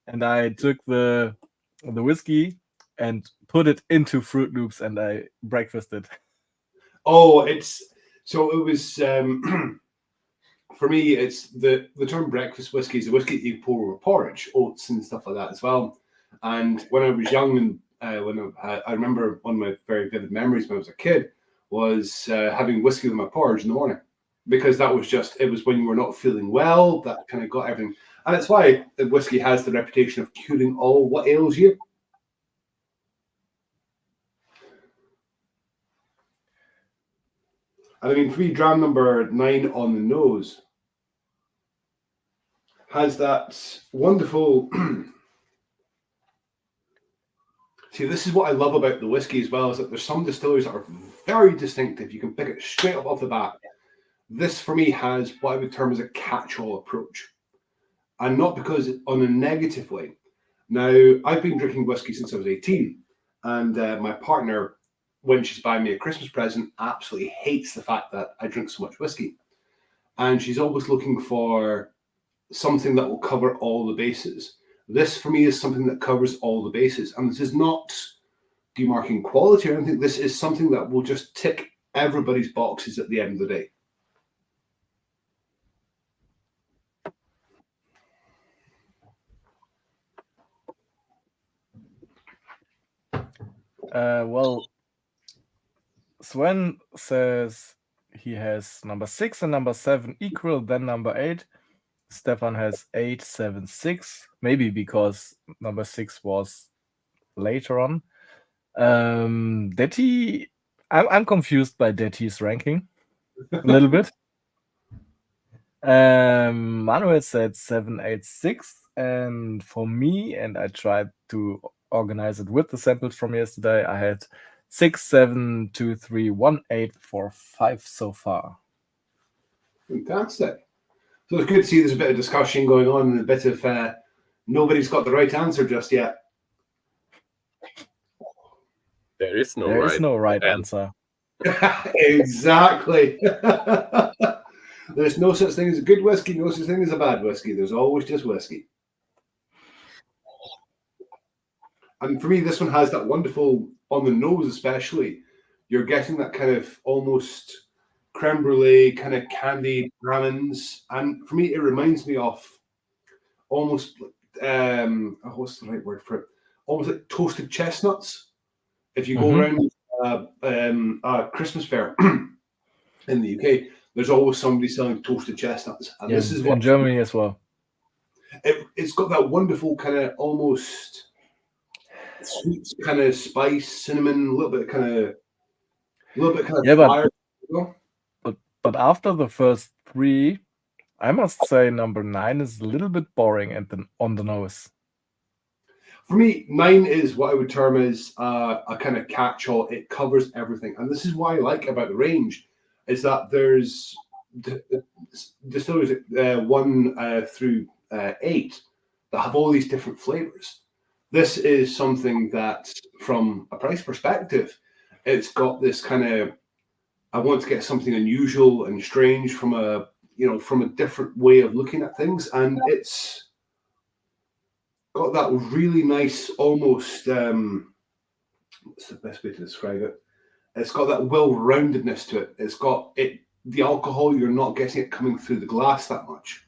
And I took the whiskey and put it into Fruit Loops, and I breakfasted. Oh, it was for me. It's the term breakfast whiskey is a whiskey that you pour over porridge, oats, and stuff like that as well. And when I was young, and I remember one of my very vivid memories when I was a kid was having whiskey with my porridge in the morning, because that was it was when you were not feeling well, that kind of got everything. And it's why the whiskey has the reputation of curing all what ails you. And I mean, for me, Dram number 9 on the nose has that wonderful. See, this is what I love about the whiskey as well, is that there's some distilleries that are very distinctive. You can pick it straight up off the bat. This, for me, has what I would term as a catch-all approach. And not because on a negative way. Now, I've been drinking whiskey since I was 18. And my partner, when she's buying me a Christmas present, absolutely hates the fact that I drink so much whiskey. And she's always looking for something that will cover all the bases. This, for me, is something that covers all the bases. And this is not demarking quality or anything. This is something that will just tick everybody's boxes at the end of the day. Well, Sven says he has number 6 and number 7 equal, then number 8. Stefan has 8, 7, 6. Maybe because number 6 was later on. Detti, I'm confused by Detti's ranking a little bit. Manuel said 7, 8, 6. And for me, and I tried to organize it with the samples from yesterday, I had 6, 7, 2, 3, 1, 8, 4, 5 so far. Fantastic. So it's good to see there's a bit of discussion going on and a bit of nobody's got the right answer just yet. There is no There right is no right answer. Exactly. There's no such thing as a good whiskey, no such thing as a bad whiskey. There's always just whiskey. And for me, this one has that wonderful, on the nose especially, you're getting that kind of almost creme brulee, kind of candied almonds. And for me, it reminds me of almost, what's the right word for it? Almost like toasted chestnuts. If you go around a Christmas fair in the UK, there's always somebody selling toasted chestnuts. And this is what in Germany as well. It's got that wonderful kind of almost sweet kind of spice, cinnamon, a little bit kind of fire. But after the first 3, I must say number 9 is a little bit boring on the nose. For me, 9 is what I would term as a kind of catch-all. It covers everything, and this is what I like about the range, is that there's distilleries 1 through 8 that have all these different flavors. This is something that, from a price perspective, it's got this kind of, I want to get something unusual and strange from a different way of looking at things, and it's got that really nice, almost what's the best way to describe it? It's got that well-roundedness to it. It's got it. The alcohol, you're not getting it coming through the glass that much.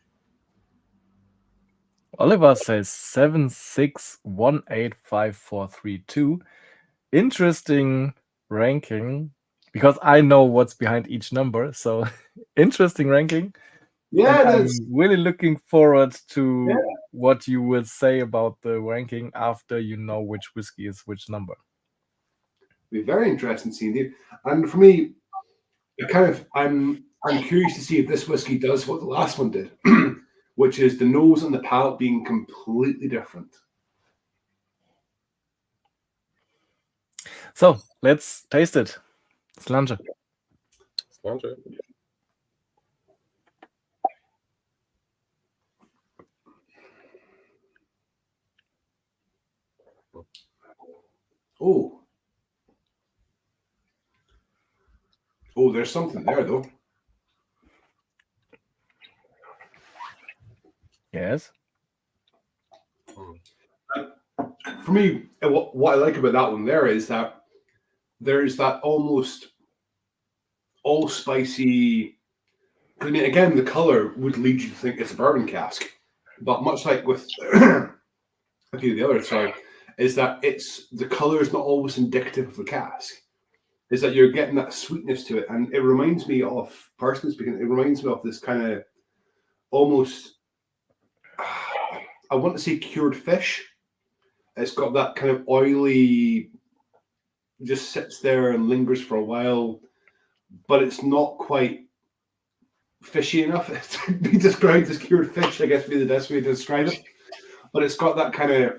Oliver says 7, 6, 1, 8, 5, 4, 3, 2. Interesting ranking, because I know what's behind each number. So interesting ranking. Yeah, I'm really looking forward to what you will say about the ranking after you know which whiskey is which number. Be very interesting seeing you. And for me, I'm curious to see if this whiskey does what the last one did, which is the nose and the palate being completely different. So let's taste it. Slange. Slange. Oh, there's something there though. Yes. For me, what I like about that one there is that there's that almost all spicy. I mean, again, the color would lead you to think it's a bourbon cask, but much like with the other side, is that the color is not always indicative of the cask. Is that you're getting that sweetness to it, and it reminds me of, personally speaking, it reminds me of this kind of almost, I want to say cured fish. It's got that kind of oily, just sits there and lingers for a while, but it's not quite fishy enough to be described as cured fish, I guess would be the best way to describe it. But it's got that kind of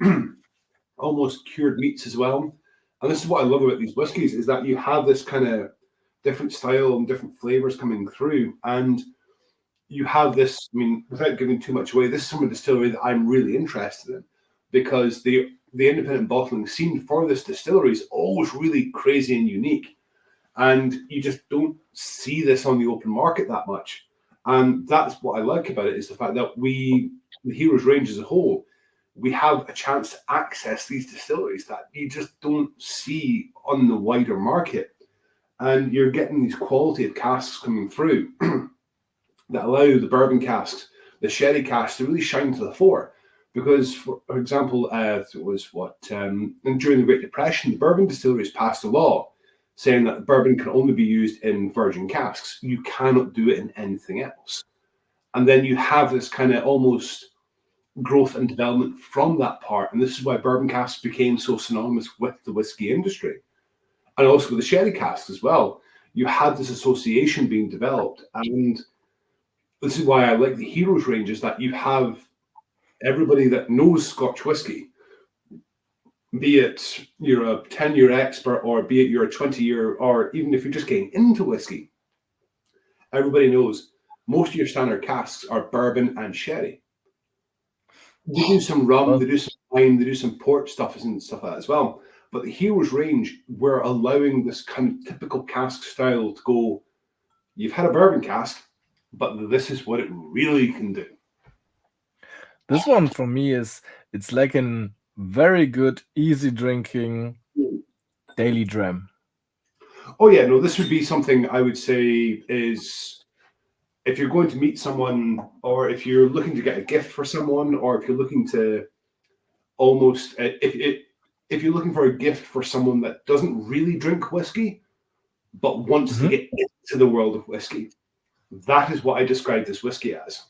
almost cured meats as well. And this is what I love about these whiskies, is that you have this kind of different style and different flavors coming through. And you have this, I mean, without giving too much away, this is from a distillery that I'm really interested in, because the independent bottling scene for this distillery is always really crazy and unique. And you just don't see this on the open market that much. And that's what I like about it, is the fact that the Heroes range as a whole, we have a chance to access these distilleries that you just don't see on the wider market. And you're getting these quality of casks coming through that allow the bourbon casks, the sherry casks to really shine to the fore. Because, for example, it was during the Great Depression, the bourbon distilleries passed a law saying that bourbon can only be used in virgin casks. You cannot do it in anything else. And then you have this kind of almost growth and development from that part. And this is why bourbon casks became so synonymous with the whiskey industry. And also with the sherry casks as well. You had this association being developed. And this is why I like the Heroes range, is that you have everybody that knows Scotch whiskey, be it you're a 10-year expert or be it you're a 20-year, or even if you're just getting into whiskey, everybody knows most of your standard casks are bourbon and sherry. They do some rum, they do some wine, they do some port stuff and stuff like that as well. But the Heroes range, we're allowing this kind of typical cask style to go, you've had a bourbon cask, but this is what it really can do. This one for me it's like a very good, easy drinking daily dram. Oh yeah, no, this would be something I would say is, if you're going to meet someone, or if you're looking to get a gift for someone, or if you're looking to almost, if you're looking for a gift for someone that doesn't really drink whiskey, but wants to get into the world of whiskey, that is what I describe this whiskey as.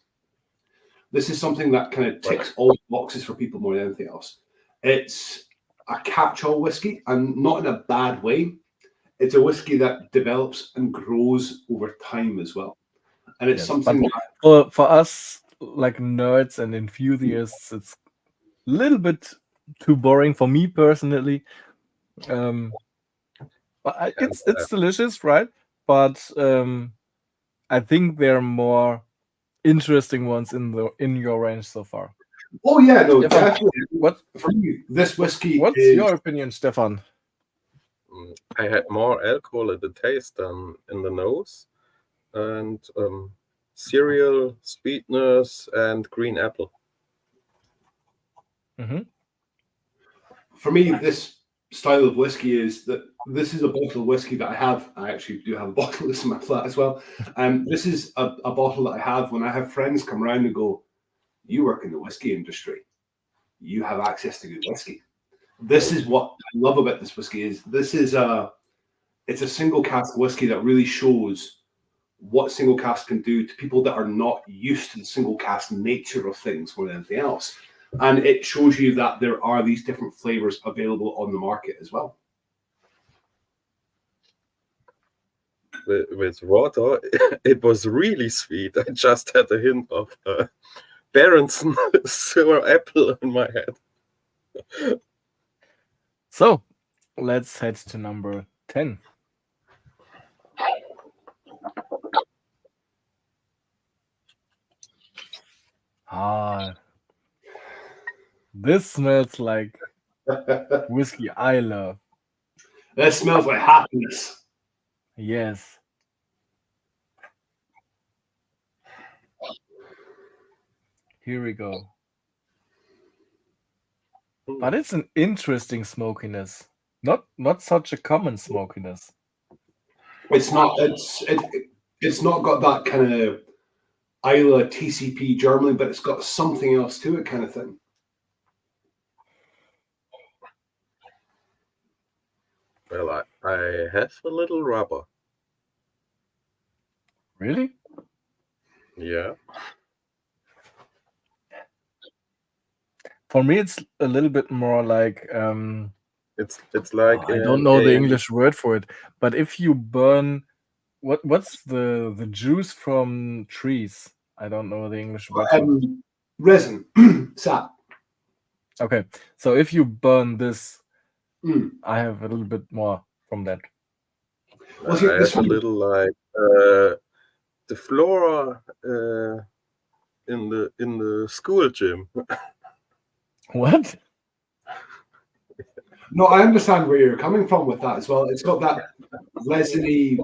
This is something that kind of ticks all the boxes for people more than anything else. It's a catch-all whiskey, and not in a bad way. It's a whiskey that develops and grows over time as well. And it's something that, for us, like nerds and enthusiasts, it's a little bit too boring for me personally. But it's delicious, right? But I think there are more interesting ones in your range so far. Oh yeah, no, Stefan, definitely. For me, this whiskey. What's your opinion, Stefan? I had more alcohol at the taste than in the nose, and cereal, sweetness, and green apple. For me, this style of whiskey is that this is a bottle of whiskey that I have. I actually do have a bottle of this in my flat as well. This is a bottle that I have when I have friends come around and go, "You work in the whiskey industry. You have access to good whiskey." This is what I love about this whiskey. It's a single cask whiskey that really shows what single cask can do to people that are not used to the single cask nature of things more than anything else. And it shows you that there are these different flavors available on the market as well. With water, it was really sweet. I just had a hint of Berenson sour apple in my head. So, let's head to number 10. This smells like whiskey I love. This smells like happiness. Yes. Here we go. But it's an interesting smokiness. Not such a common smokiness. It's not. It's not got that kind of Isla TCP Germany, but it's got something else to it, kind of thing. Well, I have a little rubber. Really? Yeah. For me, it's a little bit more like it's like I don't know the English word for it, but if you burn what's the juice from trees? I don't know the English word for it. Resin, sap. Okay, so if you burn this, I have a little bit more from that. I have a little like the flora in the school gym. What? No, I understand where you're coming from with that as well. It's got that resiny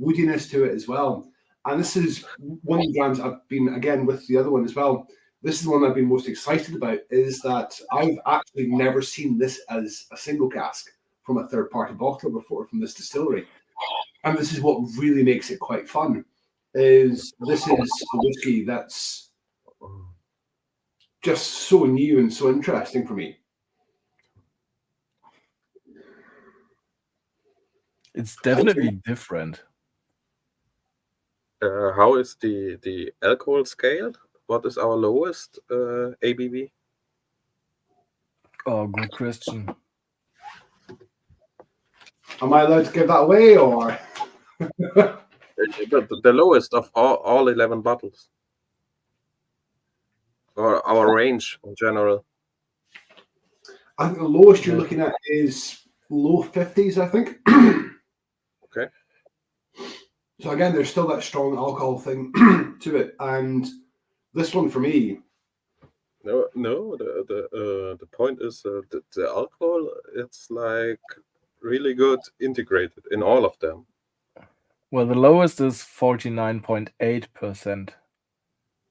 woodiness to it as well. And this is one of the brands I've been, again, with the other one as well. This is the one I've been most excited about, is that I've actually never seen this as a single cask from a third-party bottler before from this distillery. and this is what really makes it quite fun, is this is a whiskey that's just so new and so interesting for me. It's definitely different. How is the alcohol scale? What is our lowest ABV? Oh, good question. Am I allowed to give that away, or? The lowest of all 11 bottles, or our range in general. I think the lowest you're looking at is low 50s, I think. Okay. So again, there's still that strong alcohol thing to it, and this one for me. No. The point is the alcohol. It's like really good integrated in all of them. Well, the lowest is 49.8%.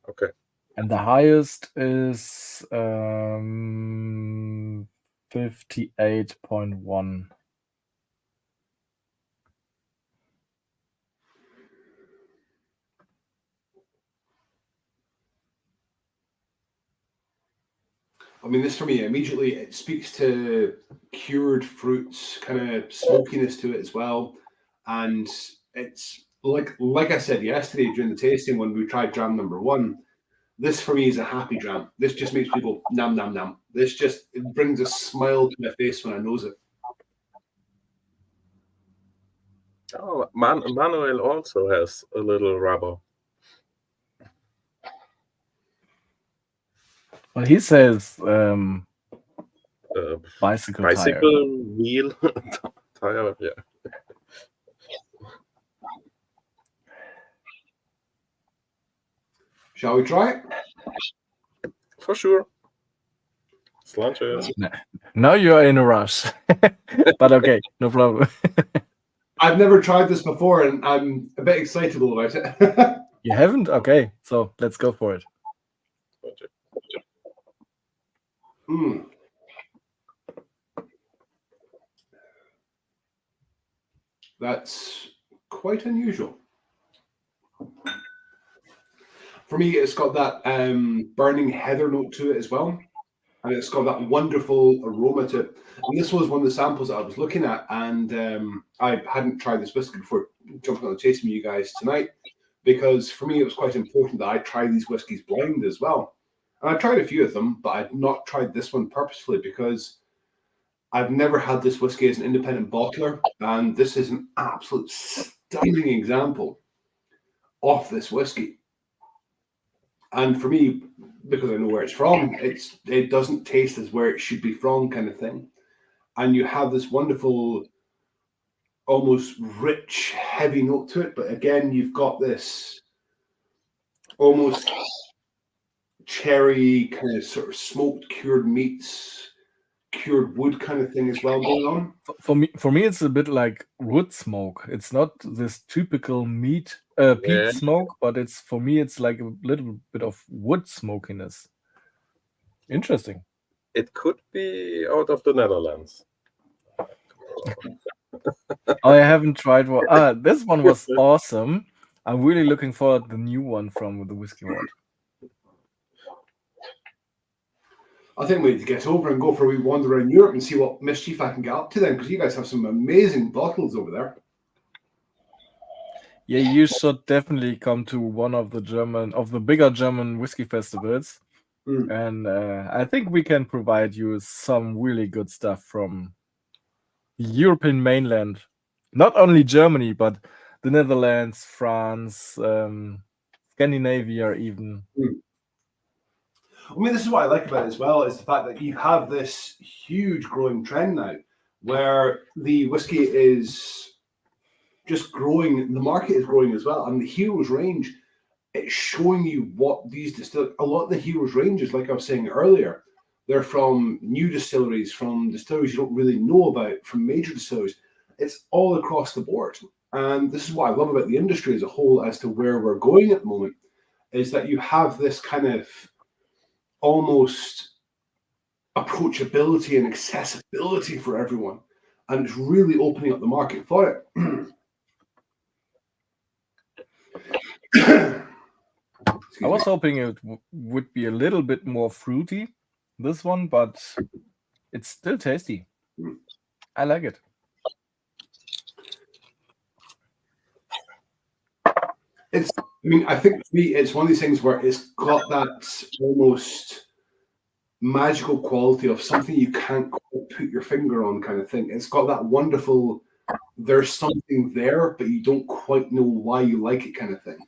Okay. And the highest is 58.1. I mean, this for me, immediately it speaks to cured fruits, kind of smokiness to it as well. And it's like I said yesterday during the tasting when we tried Dram number 1, this for me is a happy Dram. This just makes people nam nam nam. This just it brings a smile to my face when I nose it. Oh, Manuel also has a little rubber. Well, he says bicycle tire. Wheel tire. Yeah. Shall we try it? For sure. Lunches. Now you're in a rush. But okay, no problem. I've never tried this before, and I'm a bit excitable about it. You haven't? Okay, so let's go for it. Mm. That's quite unusual. For me, it's got that burning heather note to it as well. And it's got that wonderful aroma to it. And this was one of the samples that I was looking at. And I hadn't tried this whiskey before jumping on the chase with you guys tonight. Because for me, it was quite important that I try these whiskies blind as well. And I tried a few of them, but I'd not tried this one purposefully because I've never had this whiskey as an independent bottler. And this is an absolute stunning example of this whiskey. And for me, because I know where it's from, it doesn't taste as where it should be from, kind of thing. And you have this wonderful, almost rich, heavy note to it. But again, you've got this almost cherry kind of sort of smoked cured meats, cured wood kind of thing as well going on. For me, it's a bit like wood smoke. It's not this typical peat smoke, but for me, it's like a little bit of wood smokiness. Interesting. It could be out of the Netherlands. I haven't tried one. This one was awesome. I'm really looking forward to the new one from the Whiskey World. I think we need to get over and go for a wee wander around Europe and see what mischief I can get up to then, because you guys have some amazing bottles over there. Yeah, you should definitely come to one of the bigger German whiskey festivals. And I think we can provide you some really good stuff from the European mainland. Not only Germany, but the Netherlands, France, Scandinavia even. I mean, this is what I like about it as well, is the fact that you have this huge growing trend now where the whiskey is just growing, the market is growing as well. And the Heroes range, it's showing you what these distilleries, a lot of the Heroes ranges, like I was saying earlier, they're from new distilleries, from distilleries you don't really know about, from major distilleries. It's all across the board. And this is what I love about the industry as a whole as to where we're going at the moment, is that you have this kind of almost approachability and accessibility for everyone. And it's really opening up the market for it. I was hoping it would be a little bit more fruity, this one, but it's still tasty. I like it. I think for me, it's one of these things where it's got that almost magical quality of something you can't quite put your finger on kind of thing. It's got that wonderful, there's something there, but you don't quite know why you like it kind of thing.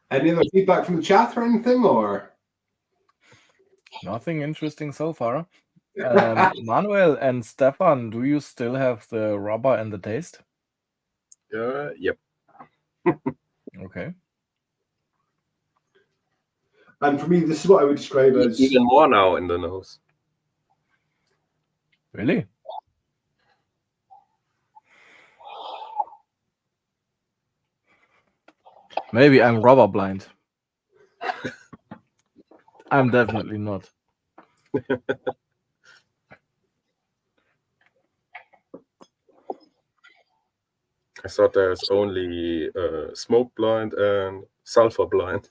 Any other feedback from the chat or anything, or? Nothing interesting so far. Manuel and Stefan, do you still have the rubber and the taste? Yep. Okay. And for me, this is what I would describe as even more now in the nose. Really? Maybe I'm rubber blind. I'm definitely not. I thought there's only smoke blind and sulfur blind.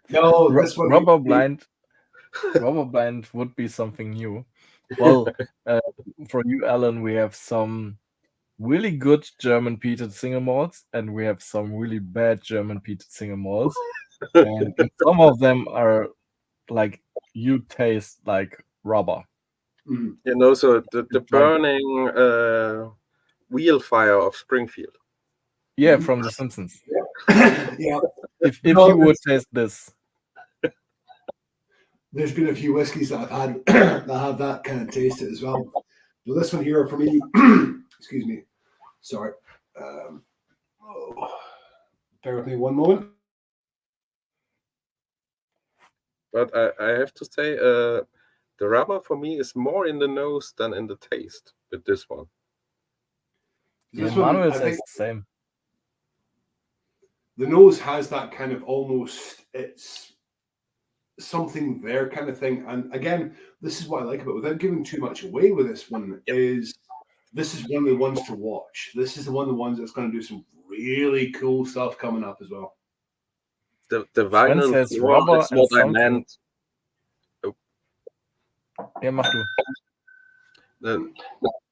No, this one rubber blind. Rubber blind would be something new. Well, for you, Alan, we have some really good German peated single malts, and we have some really bad German peated single malts, and some of them are like you taste like rubber. Mhm. You know, so the burning wheel fire of Springfield. Yeah, from The Simpsons. Yeah. If you would taste this. There's been a few whiskies that I've had that have that kind of taste as well. But this one here for me, excuse me, sorry. Bear with me one moment. But I have to say, the rubber for me is more in the nose than in the taste with this one. This Manuel one, I says think the same. the nose has that kind of almost, it's something there kind of thing. And again, this is what I like about it, without giving too much away with this one, is this is one of the ones to watch. This is one of the ones that's going to do some really cool stuff coming up as well. The vinyl says floor rubber is what and I something. meant. Yeah, mach du.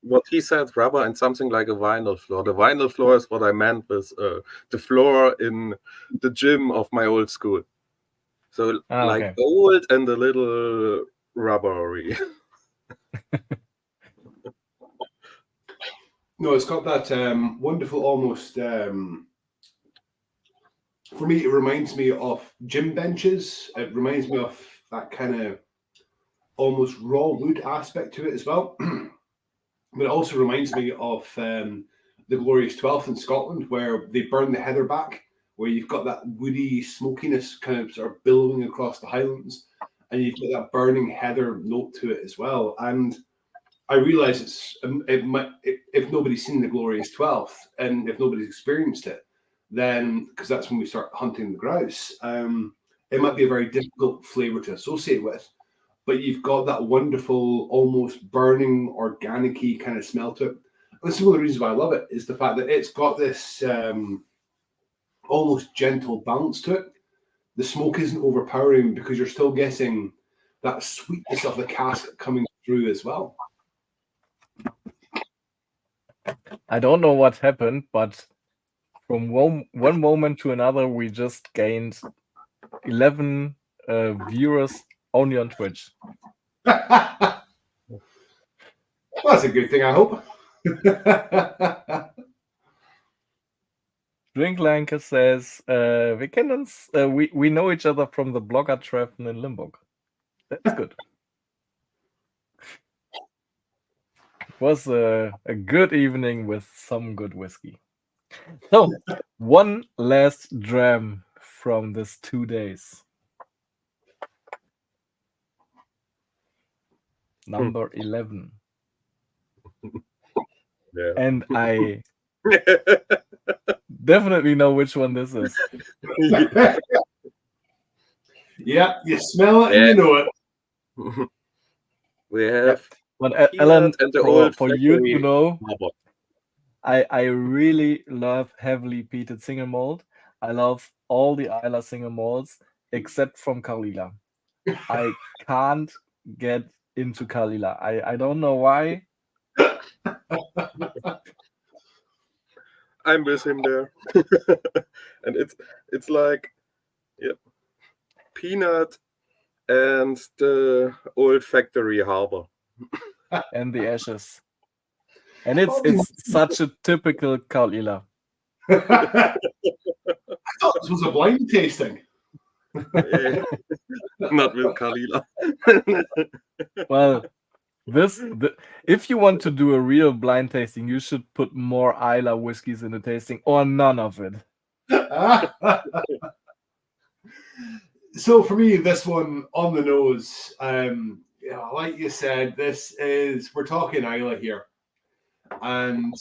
What he said, rubber and something like a vinyl floor. The vinyl floor is what I meant with the floor in the gym of my old school. So like okay. old and a little rubbery. No, it's got that wonderful almost, for me, it reminds me of gym benches. It reminds me of that kind of almost raw wood aspect to it as well. But it also reminds me of the Glorious 12th in Scotland, where they burn the heather back, where you've got that woody smokiness kind of sort of billowing across the Highlands, and you've got that burning heather note to it as well. And I realise if nobody's seen the Glorious 12th and if nobody's experienced it, then because that's when we start hunting the grouse, it might be a very difficult flavour to associate with. But you've got that wonderful, almost burning, organic-y kind of smell to it. And this is one of the reasons why I love it, is the fact that it's got this almost gentle balance to it. The smoke isn't overpowering because you're still getting that sweetness of the cask coming through as well. I don't know what happened, but from one moment to another, we just gained 11 viewers only on Twitch. Well, that's a good thing, I hope. Drinklanke says, wir kennen uns, we know each other from the Blogger-Treffen in Limburg. That's good. It was a good evening with some good whiskey. So, one last dram from this 2 days. Number 11. Yeah. And I Definitely know which one this is. Yeah, you smell it and you know it. We have But peanut Alan, and the old for you to factory know, harbor. I really love heavily peated single malt. I love all the Isla single malts except from Kalila. I can't get into Kalila. I don't know why. I'm with him there. And it's like, yeah, peanut and the old factory harbor. And the ashes. And it's Probably such a typical Kalila. I thought this was a blind tasting. Not with Kalila. Well, if you want to do a real blind tasting, you should put more Isla whiskeys in the tasting or none of it. So for me, this one on the nose, like you said, we're talking Isla here. And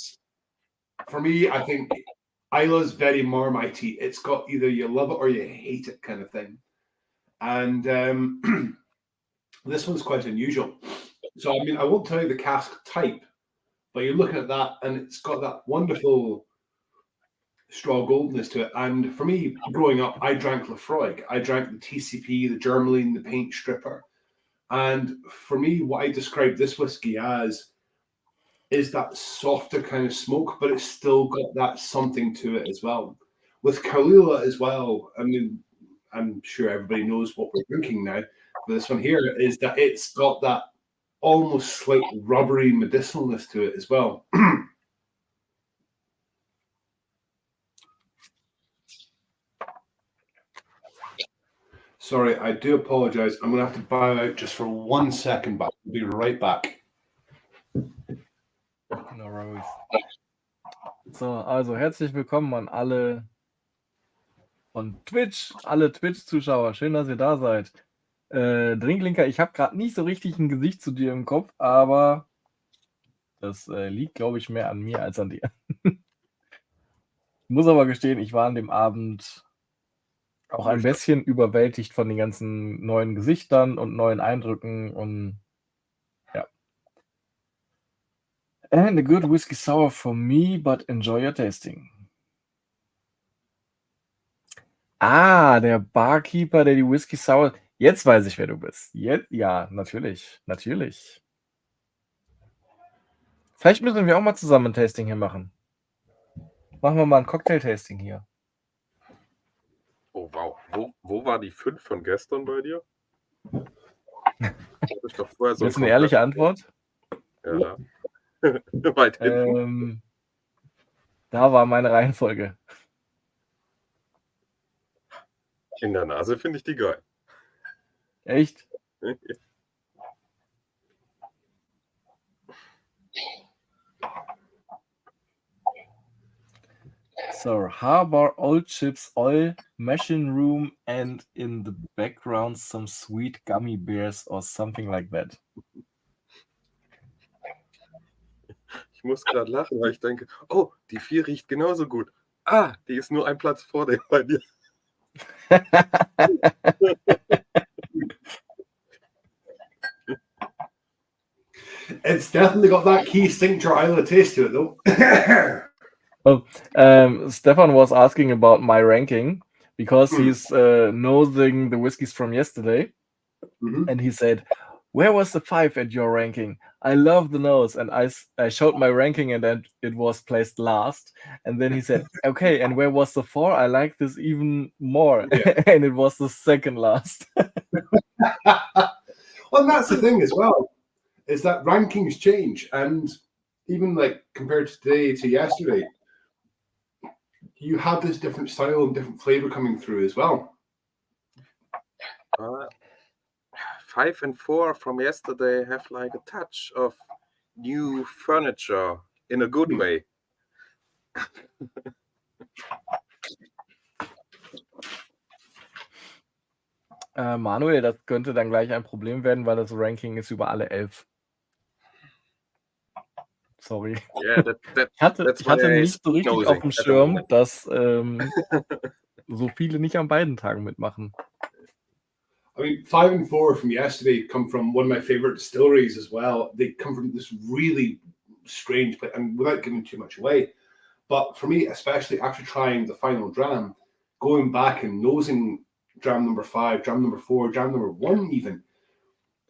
for me, I think Isla's very Marmite. It's got either you love it or you hate it kind of thing. And this one's quite unusual. So, I mean, I won't tell you the cask type, but you're looking at that and it's got that wonderful straw goldness to it. And for me, growing up, I drank Lafroig. I drank the TCP, the Germaline, the paint stripper. And for me, what I describe this whiskey as is that softer kind of smoke, but it's still got that something to it as well. With Kalila as well, I mean, I'm sure everybody knows what we're drinking now. But this one here is that it's got that almost slight rubbery medicinalness to it as well. Sorry, I do apologize. I'm going to have to bow out just for 1 second, but I'll be right back. No worries. So, also herzlich willkommen an alle von Twitch, alle Twitch-Zuschauer. Schön, dass ihr da seid. Drinklinker, ich habe gerade nicht so richtig ein Gesicht zu dir im Kopf, aber das liegt, glaube ich, mehr an mir als an dir. Ich muss aber gestehen, ich war an dem Abend auch ein bisschen überwältigt von den ganzen neuen Gesichtern und neuen Eindrücken und ja. And a good whiskey sour for me, but enjoy your tasting. Ah, der Barkeeper, der die Whisky Sour. Jetzt weiß ich, wer du bist. Ja, natürlich. Natürlich. Vielleicht müssen wir auch mal zusammen ein Tasting hier machen. Machen wir mal ein Cocktail-Tasting hier. Oh, wow. Wo war die 5 von gestern bei dir? Ich doch vorher so Willst du eine ehrliche Antwort? Ja. Weit hinten. Da war meine Reihenfolge. In der Nase finde ich die geil. Echt? So, harbor, old chips, oil, machine room, and in the background some sweet gummy bears or something like that. Ich muss gerade lachen, weil ich denke, oh, die 4 riecht genauso gut. Ah, die ist nur ein Platz vor dem bei dir. It's definitely got that key signature Isla taste to it, though. Stefan was asking about my ranking because he's nosing the whiskeys from yesterday. And he said, where was the 5 at your ranking? I love the nose. And I showed my ranking and then it was placed last. And then he said, okay, and where was the 4? I like this even more. Yeah. And it was the second last. Well, that's the thing as well, is that rankings change. And even like compared to today to yesterday, you have this different style and different flavor coming through as well. 5 and 4 from yesterday have like a touch of new furniture in a good way. Manuel, das könnte dann gleich ein Problem werden, weil das Ranking ist über alle 11. Sorry. Yeah, that's Ich why hatte I nicht so speak richtig auf nosing dem at the Schirm, moment. dass so viele nicht an beiden Tagen mitmachen. I mean, 5 and 4 from yesterday come from one of my favorite distilleries as well. They come from this really strange place, and without giving too much away. But for me, especially after trying the final dram, going back and nosing dram number 5, dram number 4, dram number 1, even,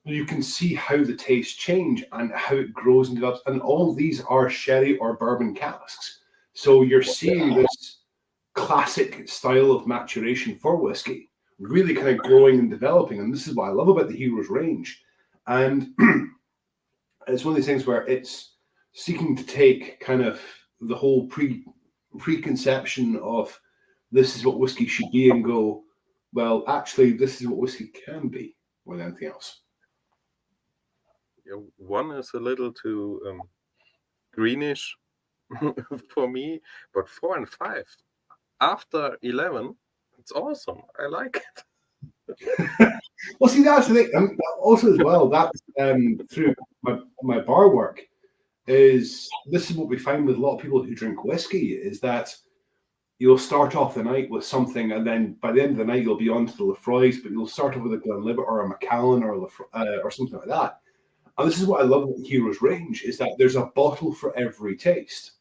you can see how the tastes change and how it grows and develops. And all these are sherry or bourbon casks. So you're seeing this classic style of maturation for whiskey really kind of growing and developing. And this is what I love about the Heroes range. And it's one of these things where it's seeking to take kind of the whole preconception of this is what whiskey should be and go, well, actually, this is what whiskey can be more than anything else. Yeah, 1 is a little too greenish for me, but 4 and 5 after 11, it's awesome. I like it. Well, see, that's the thing. And also, as well, that's through my bar work. Is this is what we find with a lot of people who drink whiskey is that you'll start off the night with something, and then by the end of the night you'll be on to the Lefroy's, but you'll start off with a Glenlivet or a Macallan or something like that. And this is what I love about the Heroes range is that there's a bottle for every taste.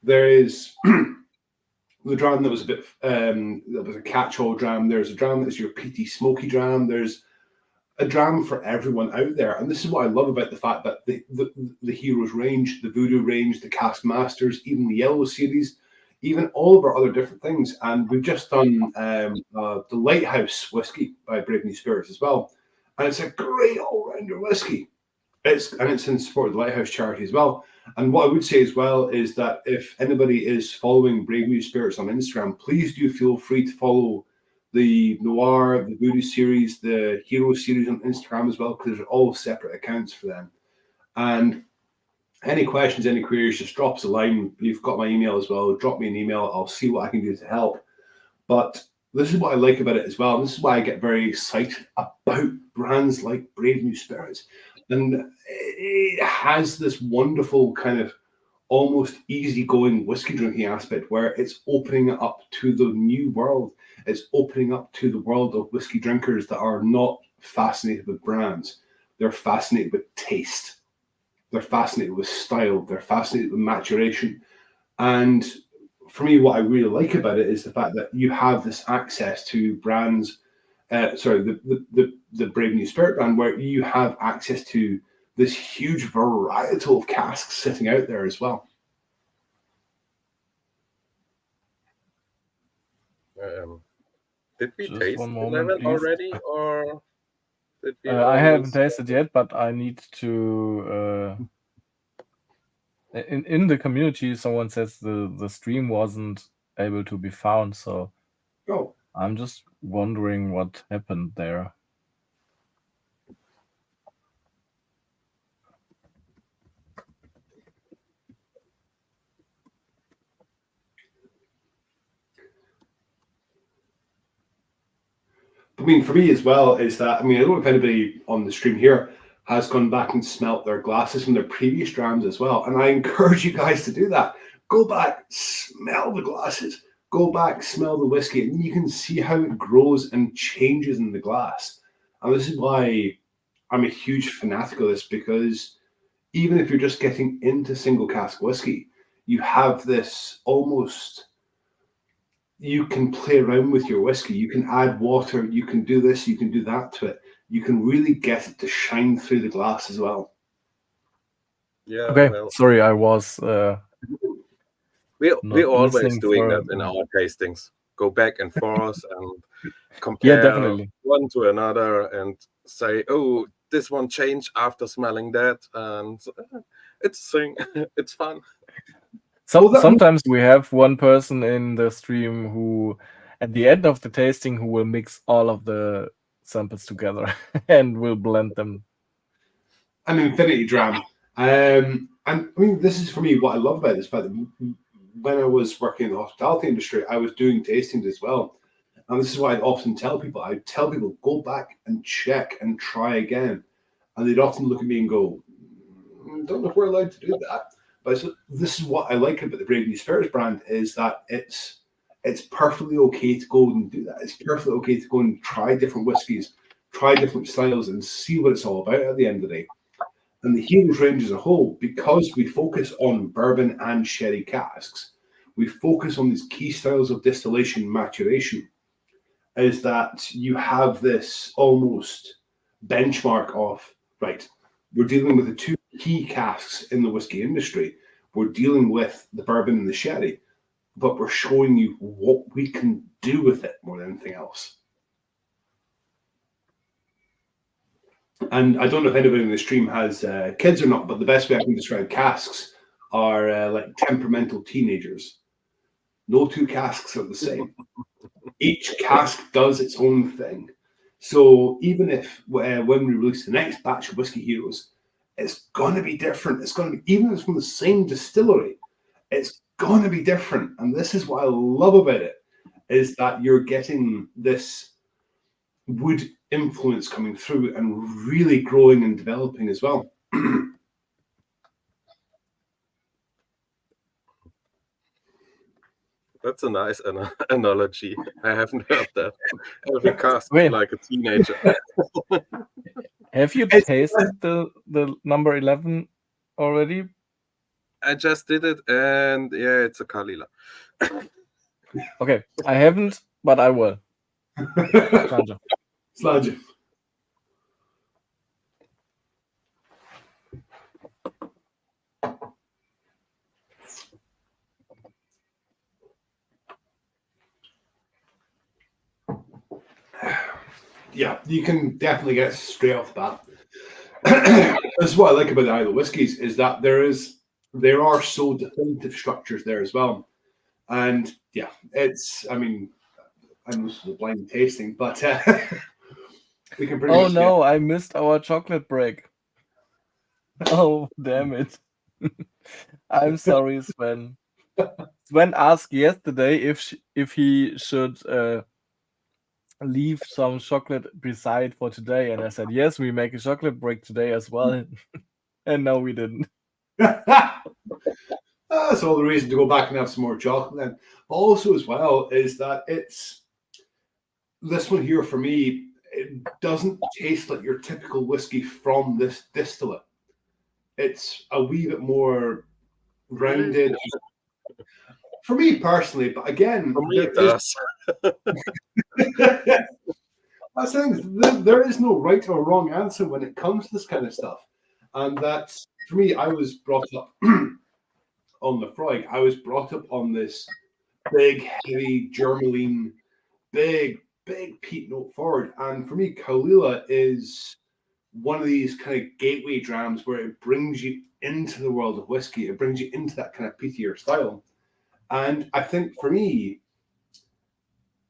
There is the dram that was a bit that was a catch-all dram. There's a dram that's your peaty smoky dram. There's a dram for everyone out there, and this is what I love about the fact that the Heroes range, the Voodoo range, the Cask Masters, even the Yellow series, even all of our other different things. And we've just done the Lighthouse whiskey by Brave New Spirits as well, and it's a great all-rounder whiskey. It's in support of the Lighthouse charity as well. And what I would say as well is that if anybody is following Brave New Spirits on Instagram, please do feel free to follow the Noir, the Voodoo series, the Hero series on Instagram as well, because they're all separate accounts for them. And any questions, any queries, just drop us a line. You've got my email as well. Drop me an email. I'll see what I can do to help. But this is what I like about it as well. This is why I get very excited about brands like Brave New Spirits. And it has this wonderful kind of almost easygoing whiskey drinking aspect where it's opening it up to the new world. It's opening up to the world of whiskey drinkers that are not fascinated with brands. They're fascinated with taste. They're fascinated with style. They're fascinated with maturation. And for me, what I really like about it is the fact that you have this access to brands, the Brave New Spirit brand, where you have access to this huge variety of casks sitting out there as well. Did we Just taste one moment, 11 please. already, or did we I haven't only tasted yet, but I need to. In the community, someone says the stream wasn't able to be found, so Oh, I'm just wondering what happened there. I mean, for me as well, is that, I mean, I don't know if anybody on the stream here has gone back and smelt their glasses from their previous drams as well. And I encourage you guys to do that. Go back, smell the glasses, go back, smell the whiskey, and you can see how it grows and changes in the glass. And this is why I'm a huge fanatic of this, because even if you're just getting into single cask whiskey, you have this almost, you can play around with your whiskey. You can add water. You can do this. You can do that to it. You can really get it to shine through the glass as well. Yeah. Okay, Well, sorry, I was we're not always listening doing for. that in our tastings. Go back and forth and compare definitely. one to another and say, "Oh, this one changed after smelling that," and it's thing. It's fun. Sometimes we have one person in the stream who, at the end of the tasting, who will mix all of the samples together and will blend them. An infinity dram. And I mean, this is for me what I love about this. But when I was working in the hospitality industry, I was doing tastings as well. And this is what I'd often tell people. I'd tell people, go back and check and try again. And they'd often look at me and go, don't know if we're allowed to do that. But this is what I like about the Brave New Spirits brand, is that it's perfectly okay to go and do that. It's perfectly okay to go and try different whiskies, try different styles, and see what it's all about at the end of the day. And the Heroes range as a whole, because we focus on bourbon and sherry casks, we focus on these key styles of distillation maturation, is that you have this almost benchmark of, right, we're dealing with the two key casks in the whiskey industry. We're dealing with the bourbon and the sherry, but we're showing you what we can do with it more than anything else. And I don't know if anybody in the stream has kids or not, but the best way I can describe casks are like temperamental teenagers. No two casks are the same. Each cask does its own thing. So even if when we release the next batch of Whiskey Heroes, it's going to be different. It's going to be, even if it's from the same distillery, it's going to be different. And this is what I love about it, is that you're getting this wood influence coming through and really growing and developing as well. That's a nice analogy. I haven't heard that. Every cast like a teenager. Have you tasted the number 11 already? I just did it, and yeah, it's a Kalila. Okay, I haven't, but I will. Sludge. Yeah, you can definitely get straight off the bat. This is what I like about the Isle of Whiskies, is that there are so definitive structures there as well. And yeah, it's, I mean, I know this is a blind tasting, but we can pretty much no, I missed our chocolate break. Oh, damn it. I'm sorry, Sven. Sven asked yesterday if he should leave some chocolate beside for today, and I said yes, we make a chocolate break today as well. And no, we didn't. That's all the reason to go back and have some more chocolate then. Also as well is that it's this one here for me, it doesn't taste like your typical whiskey from this distillate. It's a wee bit more rounded. For me personally, but again, for me it does. That's the thing. There is no right or wrong answer when it comes to this kind of stuff. And that's, for me, I was brought up on the Freud. I was brought up on this big, heavy Germaline, big peat note forward. And for me, Kalila is one of these kind of gateway drams where it brings you into the world of whiskey. It brings you into that kind of peatier style. And I think for me,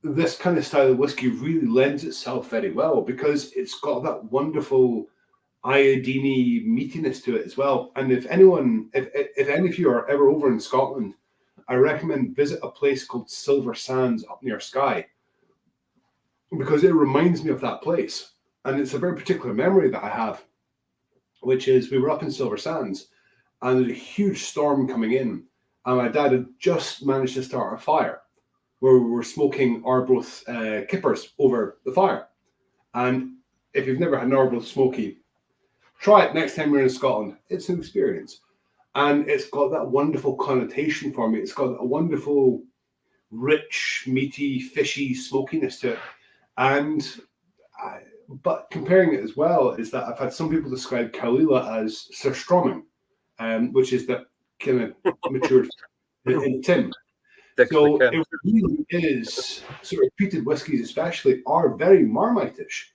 this kind of style of whiskey really lends itself very well because it's got that wonderful iodine meatiness to it as well. And if any of you are ever over in Scotland, I recommend visit a place called Silver Sands up near Skye, because it reminds me of that place. And it's a very particular memory that I have, which is we were up in Silver Sands and there's a huge storm coming in, and my dad had just managed to start a fire where we were smoking Arbroath kippers over the fire. And if you've never had an Arbroath smoky, try it next time you're in Scotland. It's an experience. And it's got that wonderful connotation for me. It's got a wonderful, rich, meaty, fishy smokiness to it. But comparing it as well is that I've had some people describe Kalila as surströmming, which is that kind of matured in tin. So it really is, sort of peated whiskies especially are very Marmite-ish.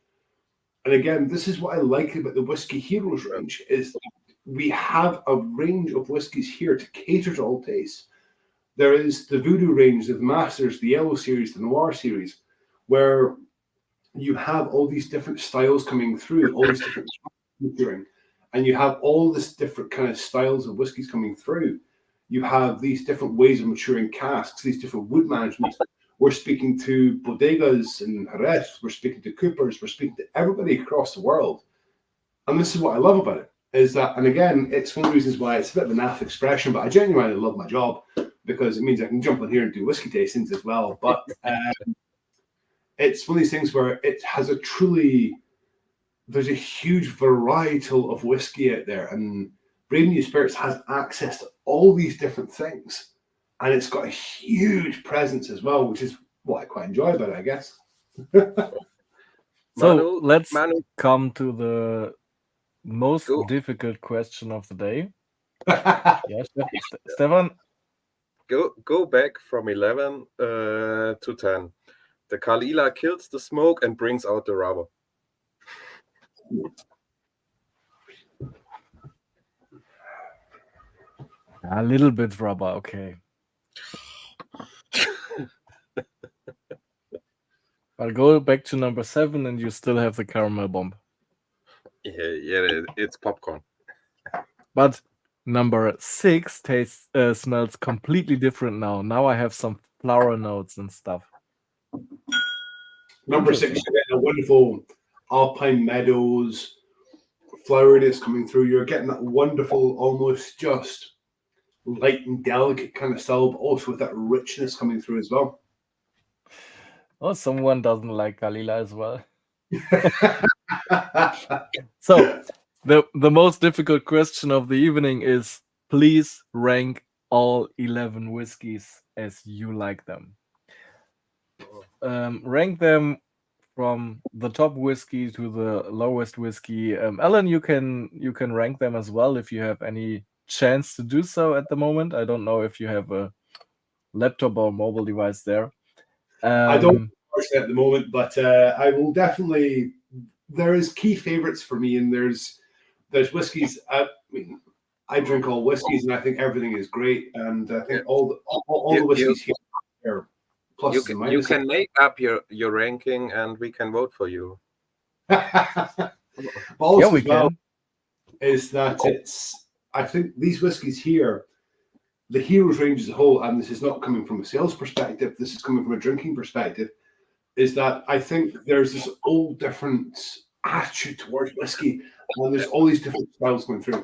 And again, this is what I like about the Whiskey Heroes range, is that we have a range of whiskies here to cater to all tastes. There is the Voodoo range, the Masters, the Yellow series, the Noir series, where you have all these different styles coming through, all these different maturing, and you have all this different kind of styles of whiskies coming through. You have these different ways of maturing casks, these different wood management. We're speaking to bodegas in Jerez, we're speaking to coopers, we're speaking to everybody across the world. And this is what I love about it, is that, and again, it's one of the reasons why it's a bit of a naff expression, but I genuinely love my job because it means I can jump on here and do whiskey tastings as well. But it's one of these things where it has there's a huge varietal of whiskey out there, and Brave New Spirits has access to all these different things, and it's got a huge presence as well, which is what I quite enjoy about it, I guess. So let's come to the most difficult question of the day. Yes, Stefan? Go back from 11 to 10. The Kalila kills the smoke and brings out the rubber. A little bit rubber, okay. I'll go back to number 7 and you still have the caramel bomb. Yeah, it's popcorn. But number 6 smells completely different now. Now I have some flower notes and stuff. Number 6, you're getting a wonderful alpine meadows, floweriness coming through. You're getting that wonderful, almost just light and delicate kind of style, but also with that richness coming through as well. Oh, someone doesn't like Kalila as well. So the most difficult question of the evening is, please rank all 11 whiskeys as you like them. Rank them from the top whiskey to the lowest whiskey. Alan, you can rank them as well if you have any chance to do so at the moment. I don't know if you have a laptop or mobile device there. I don't at the moment, but I will definitely. There is key favorites for me, and there's whiskeys. I mean, I drink all whiskeys, and I think everything is great, and I think all the whiskeys here are pluses and minuses. You can make up your ranking, and we can vote for you. But also, we can. Is that I think these whiskeys here, the Heroes range as a whole, and this is not coming from a sales perspective, this is coming from a drinking perspective, is that I think there's this all different attitude towards whiskey, and there's all these different styles going through.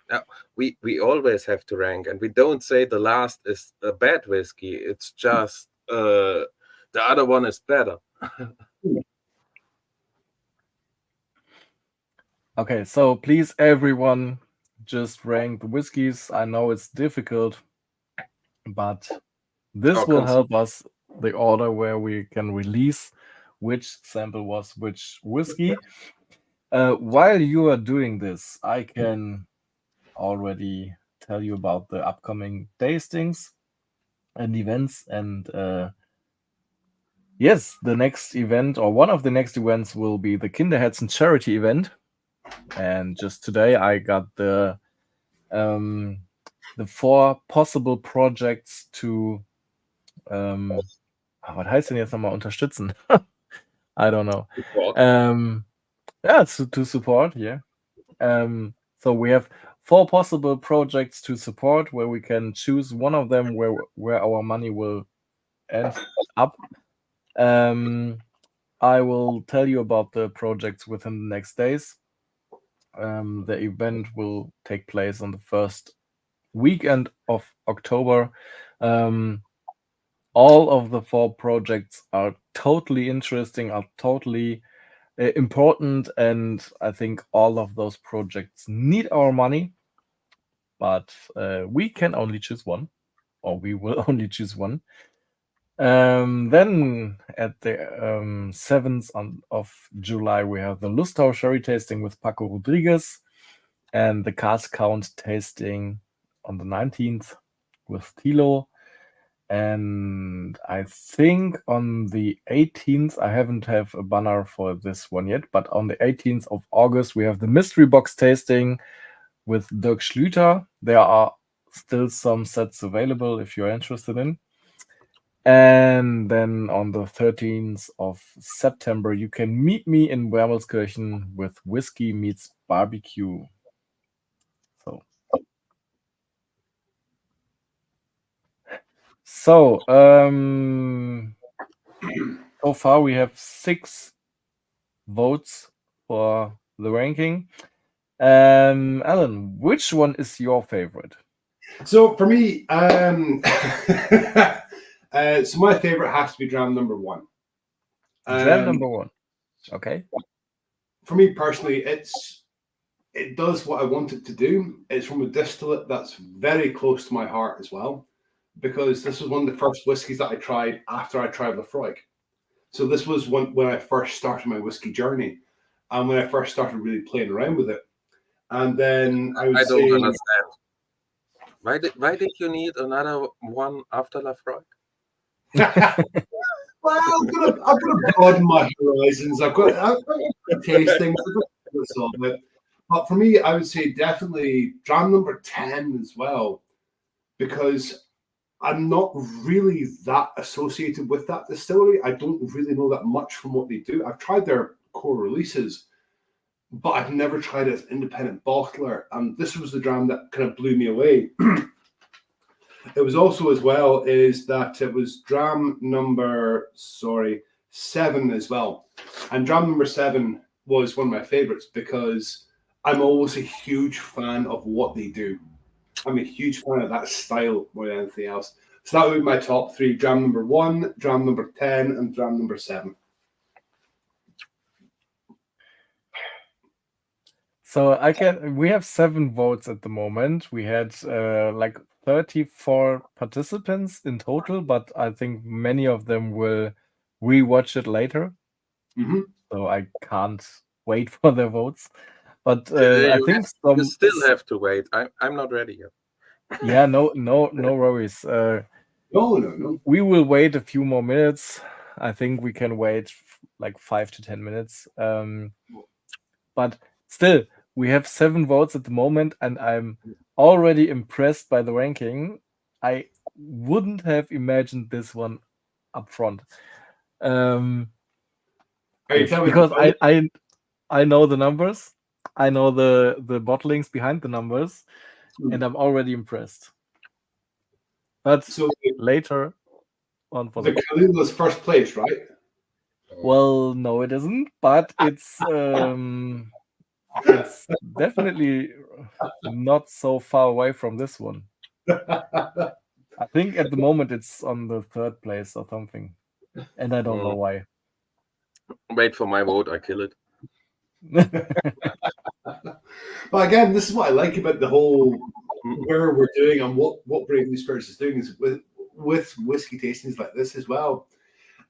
Now, we always have to rank, and we don't say the last is a bad whiskey. It's just the other one is better. Okay, so please, everyone, just rank the whiskeys. I know it's difficult, but this will help us the order where we can release which sample was which whiskey. While you are doing this, I can already tell you about the upcoming tastings and events. And yes, the next event, or one of the next events, will be the Kinderherzen charity event. And just today I got the 4 possible projects to was heißt denn jetzt nochmal unterstützen? I don't know. Yeah, to support, yeah. So we have 4 possible projects to support, where we can choose one of them where our money will end up. I will tell you about the projects within the next days. The event will take place on the first weekend of October. All of the 4 projects are totally interesting, are totally important, and I think all of those projects need our money, but we can only choose one, or we will only choose one. Then at the 7th of July, we have the Lustau Sherry tasting with Paco Rodriguez, and the Cask Count tasting on the 19th with Tilo. And I think on the 18th, I haven't have a banner for this one yet, but on the 18th of August, we have the mystery box tasting with Dirk Schlüter. There are still some sets available if you're interested in. And then on the 13th of September, you can meet me in Wermelskirchen with Whiskey Meets Barbecue. So, so far we have 6 votes for the ranking. Alan, which one is your favorite? So for me, so my favorite has to be Dram number 1. Dram number 1. Okay. For me personally, it does what I want it to do. It's from a distillate that's very close to my heart as well, because this was one of the first whiskies that I tried after I tried Lafroig. So this was when I first started my whiskey journey, and when I first started really playing around with it. And then I would don't say, understand. Why did you need another one after Lafroig? well, I've got to broaden my horizons. I've got to taste things. But for me, I would say definitely Dram number 10 as well, because I'm not really that associated with that distillery. I don't really know that much from what they do. I've tried their core releases, but I've never tried it as an independent bottler. And this was the Dram that kind of blew me away. It was also as well is that it was Dram number 7 as well. And Dram number 7 was one of my favorites because I'm always a huge fan of what they do. I'm a huge fan of that style more than anything else. So that would be my top 3: Dram number 1, Dram number 10, and Dram number 7. So we have 7 votes at the moment. We had like 34 participants in total, but I think many of them will rewatch it later. Mm-hmm. So I can't wait for their votes. But I think you still have to wait. I'm not ready yet. Yeah, no worries. No. We will wait a few more minutes. I think we can wait like 5 to 10 minutes. But still, we have 7 votes at the moment, and I'm already impressed by the ranking. I wouldn't have imagined this one up front. Because I know the numbers, I know the bottlings behind the numbers, and I'm already impressed. But so later on for the Kalula's first place, right? Well, no, it isn't, but it's definitely not so far away from this one. I think at the moment it's on the 3rd place or something, and I don't know why. Wait for my vote, I kill it. But again, this is what I like about the whole where we're doing and what Brave New Spirits is doing is with whiskey tastings like this as well,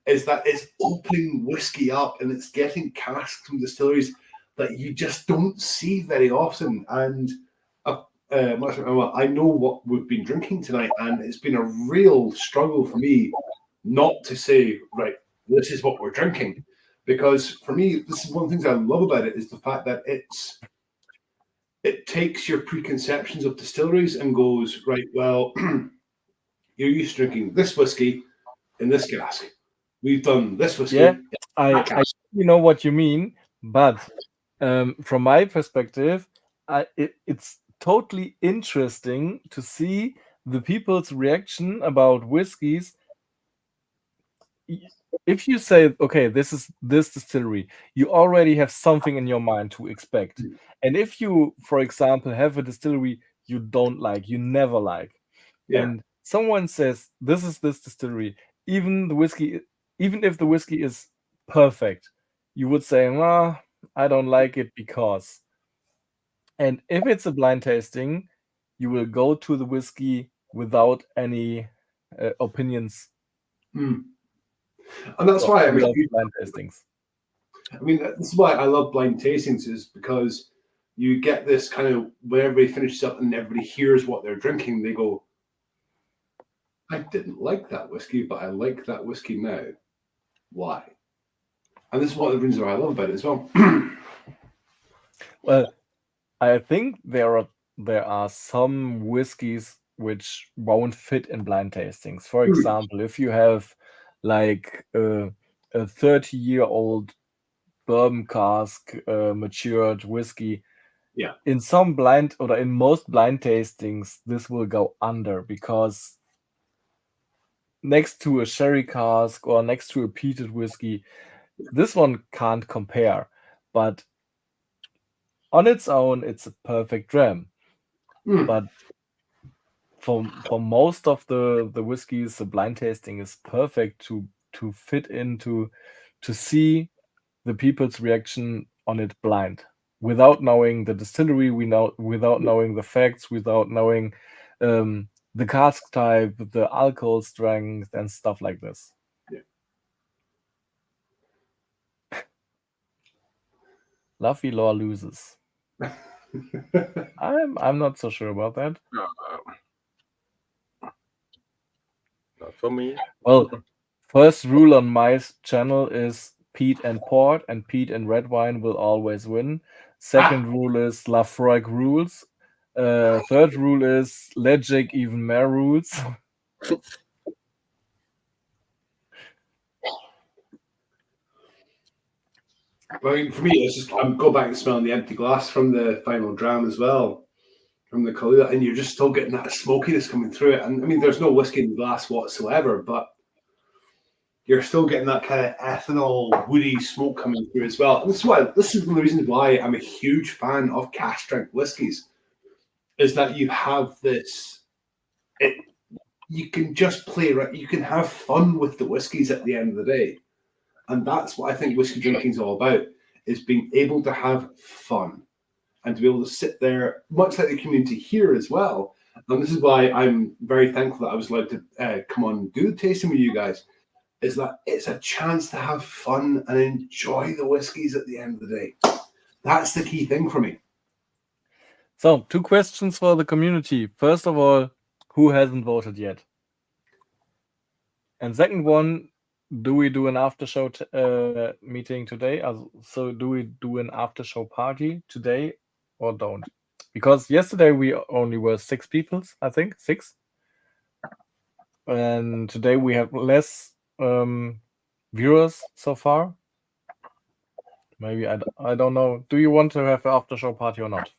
is that it's opening whiskey up and it's getting casks from distilleries that you just don't see very often. And I know what we've been drinking tonight, and it's been a real struggle for me not to say, right, this is what we're drinking. Because for me, this is one of the things I love about it is the fact that it takes your preconceptions of distilleries and goes, right, well, you're used to drinking this whiskey in this cask. We've done this whiskey. Yeah, I know what you mean, but from my perspective, it's totally interesting to see the people's reaction about whiskeys. If you say, okay, this is this distillery, you already have something in your mind to expect. And if you, for example, have a distillery you don't like, you never like, and someone says, this is this distillery, even if the whiskey is perfect, you would say, I don't like it because. And if it's a blind tasting, you will go to the whiskey without any opinions. And that's why blind tastings. I mean, this is why I love blind tastings, is because you get this kind of, when everybody finishes up and everybody hears what they're drinking, they go, I didn't like that whiskey, but I like that whiskey now. Why? And this is one of the reasons I love about it as well. Well, I think there are some whiskeys which won't fit in blind tastings. For example, if you have like a 30-year-old bourbon cask matured whiskey, in some blind or in most blind tastings, this will go under, because next to a sherry cask or next to a peated whiskey, this one can't compare. But On its own, it's a perfect dram. Mm. But for most of the whiskeys, the blind tasting is perfect to fit into, to see the people's reaction on it blind, without knowing the distillery, without knowing the facts, without knowing the cask type, the alcohol strength, and stuff like this. Yeah. Luffy Law loses. I'm not so sure about that. Not for me. Well, first rule on my channel is peat and port, and peat and red wine will always win. Second rule is Lafroig rules. Third rule is Legic even more rules. I mean, for me, it's just I'm go back and smelling the empty glass from the final dram as well, from the Kahlua, and you're just still getting that smokiness coming through it. And I mean, there's no whiskey in the glass whatsoever, but you're still getting that kind of ethanol, woody smoke coming through as well. And this is one of the reasons why I'm a huge fan of cask strength whiskies, is that you have this. You can just play right. You can have fun with the whiskies at the end of the day. And that's what I think whiskey drinking is all about, is being able to have fun and to be able to sit there, much like the community here as well. And this is why I'm very thankful that I was allowed to come on and do the tasting with you guys, is that it's a chance to have fun and enjoy the whiskies at the end of the day. That's the key thing for me. So, 2 questions for the community. First of all, who hasn't voted yet? And second one, do we do an after show meeting today? So do we do an after show party today or don't? Because yesterday we only were 6 people, I think 6, and today we have less viewers so far. Maybe I don't know. Do you want to have an after show party or not?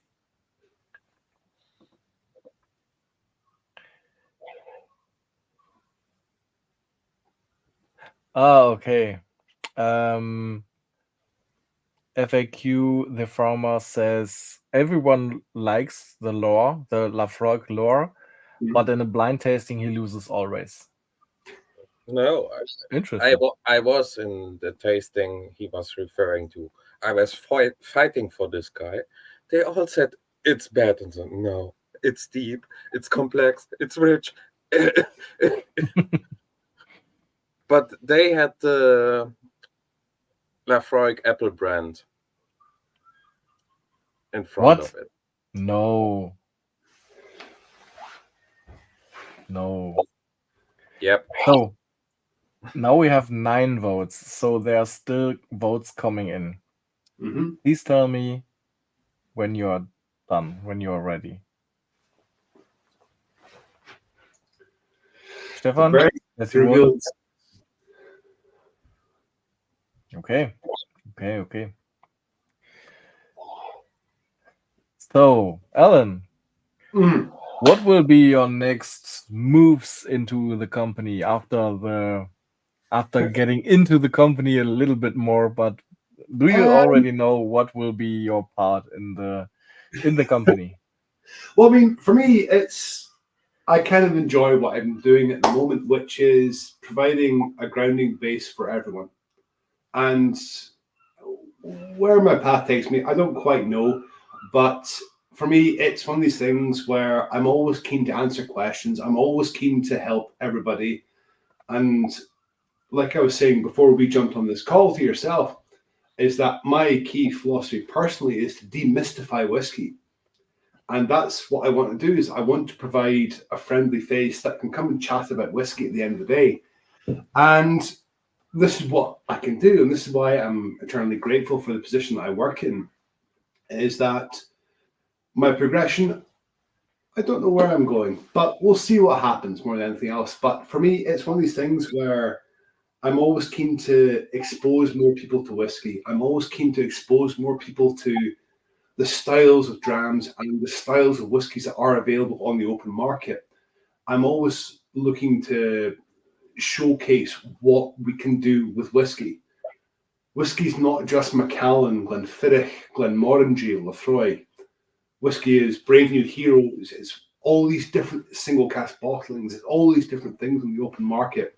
Okay. FAQ, the farmer says everyone likes the lore, the Lafroig lore, but in a blind tasting he loses always. No, Interesting. I was in the tasting he was referring to. I was fighting for this guy. They all said it's bad, and so no, it's deep, it's complex, it's rich. But they had the Lafroig apple brand in front of it. No. Yep. So now we have 9 votes, so there are still votes coming in. Mm-hmm. Please tell me when you are done, when you are ready. Stefan, as you want. Okay. So, Alan, what will be your next moves into the company after getting into the company a little bit more? But do you already know what will be your part in the company? Well, I mean, for me, I kind of enjoy what I'm doing at the moment, which is providing a grounding base for everyone. And where my path takes me, I don't quite know. But for me, it's one of these things where I'm always keen to answer questions. I'm always keen to help everybody. And like I was saying before we jumped on this call to yourself, is that my key philosophy personally is to demystify whiskey. And that's what I want to do, is I want to provide a friendly face that can come and chat about whiskey at the end of the day. And this is what I can do. And this is why I'm eternally grateful for the position that I work in, is that my progression, I don't know where I'm going, but we'll see what happens more than anything else. But for me, it's one of these things where I'm always keen to expose more people to whiskey. I'm always keen to expose more people to the styles of drams and the styles of whiskies that are available on the open market. I'm always looking to showcase what we can do with whiskey. whiskey's not just Macallan, Glenfiddich, Glenmorangie, Lefroy. Whiskey is Brave New Heroes. It's all these different single cask bottlings. It's all these different things in the open market.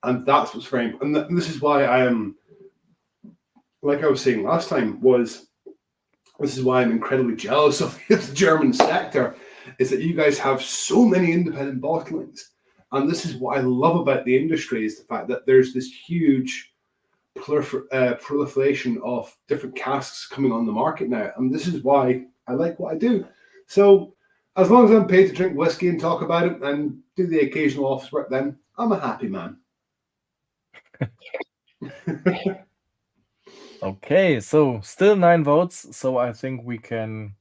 And that's what's very important. And this is why I am, like I was saying last time, this is why I'm incredibly jealous of the German sector, is that you guys have so many independent bottlings. And this is what I love about the industry, is the fact that there's this huge proliferation of different casks coming on the market now. And this is why I like what I do. So as long as I'm paid to drink whiskey and talk about it and do the occasional office work, then I'm a happy man. Okay, so still 9 votes. So I think we can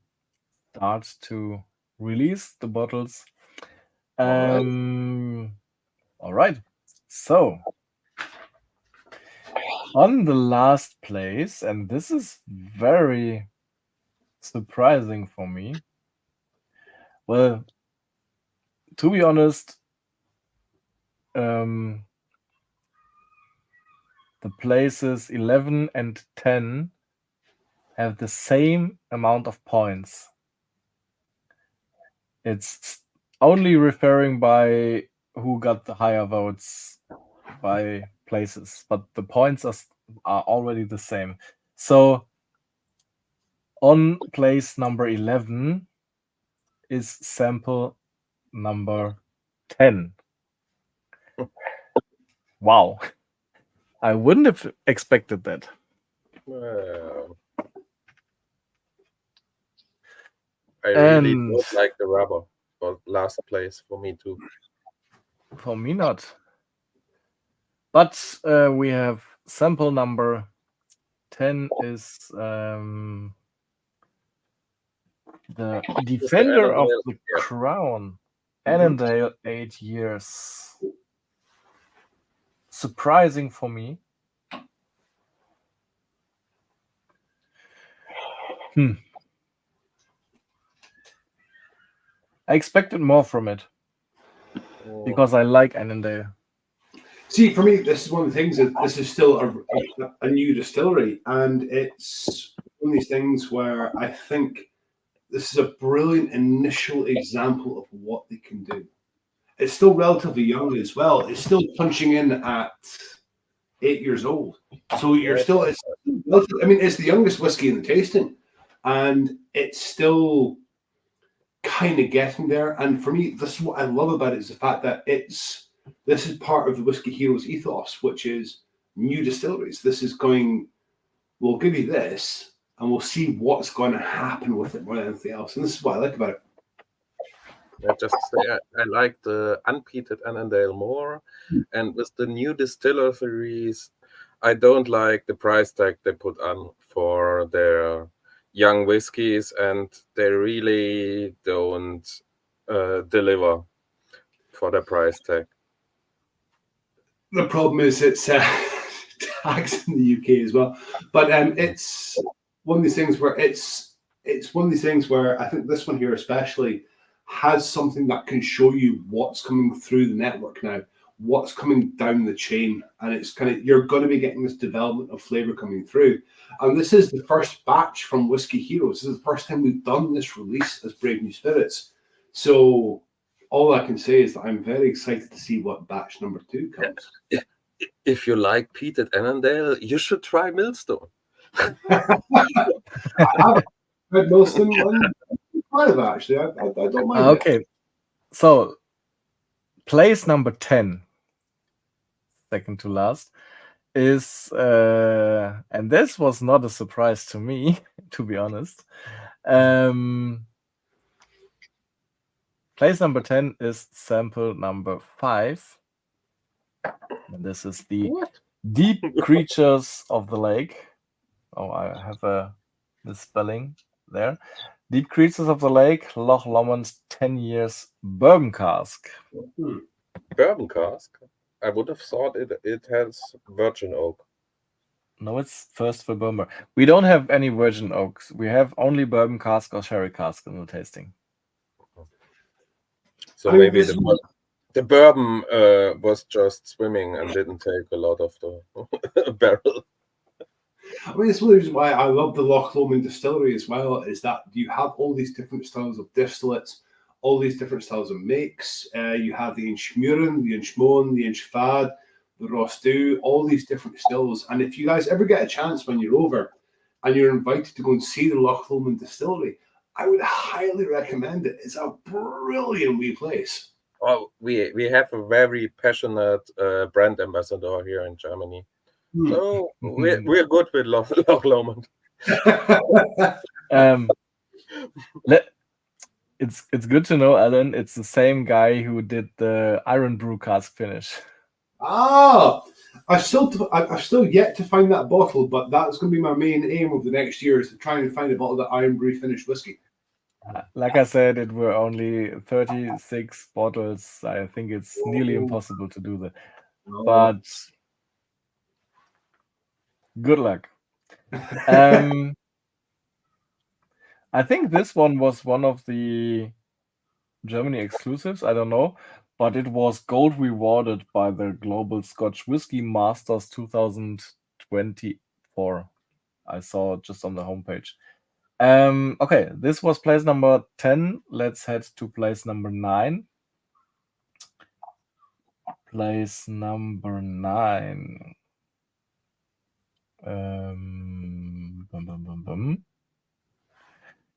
start to release the bottles. All right. So on the last place, and this is very surprising for me. Well, to be honest, the places 11 and 10 have the same amount of points. It's only referring by who got the higher votes by places, but the points are already the same. So on place number 11 is sample number 10. Wow. I wouldn't have expected that. I really don't like the rubber for last place for me too. For me, not. But we have sample number 10 is the defender of the crown, Annandale, 8 years. Surprising for me. I expected more from it because I like Annandale. See, for me, this is one of the things that this is still a new distillery, and it's one of these things where I think this is a brilliant initial example of what they can do. It's still relatively young as well. It's still punching in at 8 years old. So you're still, it's the youngest whiskey in the tasting, and it's still kind of getting there. And for me, this is what I love about it, is the fact that this is part of the WhiskyHeroes ethos, which is new distilleries. This is going, we'll give you this, and we'll see what's going to happen with it more than anything else. And this is what I like about it. I just say I like the unpeated Annandale more, and with the new distilleries, I don't like the price tag they put on for their young whiskies, and they really don't deliver for the price tag. The problem is it's tax in the UK as well, but it's one of these things where it's one of these things where I think this one here especially has something that can show you what's coming through the network now, what's coming down the chain, and it's kind of, you're going to be getting this development of flavor coming through. And this is the first batch from WhiskyHeroes. This is the first time we've done this release as Brave New Spirits. So all I can say is that I'm very excited to see what batch number 2 comes. If you like peated Annandale, you should try Millstone. I have read Millstone actually. I don't mind. Okay, so place number 10, second to last, is and this was not a surprise to me, to be honest. Place number 10 is sample number 5. And this is the Deep Creatures of the Lake. Oh, I have a misspelling there. Deep Creatures of the Lake, Loch Lomond's 10 years bourbon cask. Bourbon cask? I would have thought it has virgin oak. No, it's first for bourbon. We don't have any virgin oaks. We have only bourbon cask or sherry cask in the tasting. So maybe the bourbon was just swimming and didn't take a lot of the barrel. I mean, it's one of the reasons why I love the Loch Lomond distillery as well, is that you have all these different styles of distillates, all these different styles of makes. You have the Inchmuren, the Inchmoen, the Inchfad, the Rostu, all these different stills. And if you guys ever get a chance when you're over and you're invited to go and see the Loch Lomond distillery, I would highly recommend it. It's a brilliant wee place. Oh, we have a very passionate brand ambassador here in Germany. So we're good with Loch Lomond. It's good to know, Alan. It's the same guy who did the Iron Brew cask finish. Ah, I've still yet to find that bottle, but that's going to be my main aim of the next year, is to try and find a bottle of that Iron Brew finished whiskey. Like I said, it were only 36 bottles. I think it's nearly impossible to do that. But good luck. I think this one was one of the Germany exclusives. I don't know. But it was gold rewarded by the Global Scotch Whisky Masters 2024. I saw it just on the homepage. Okay, this was place number 10. Let's head to place number 9. Place number 9.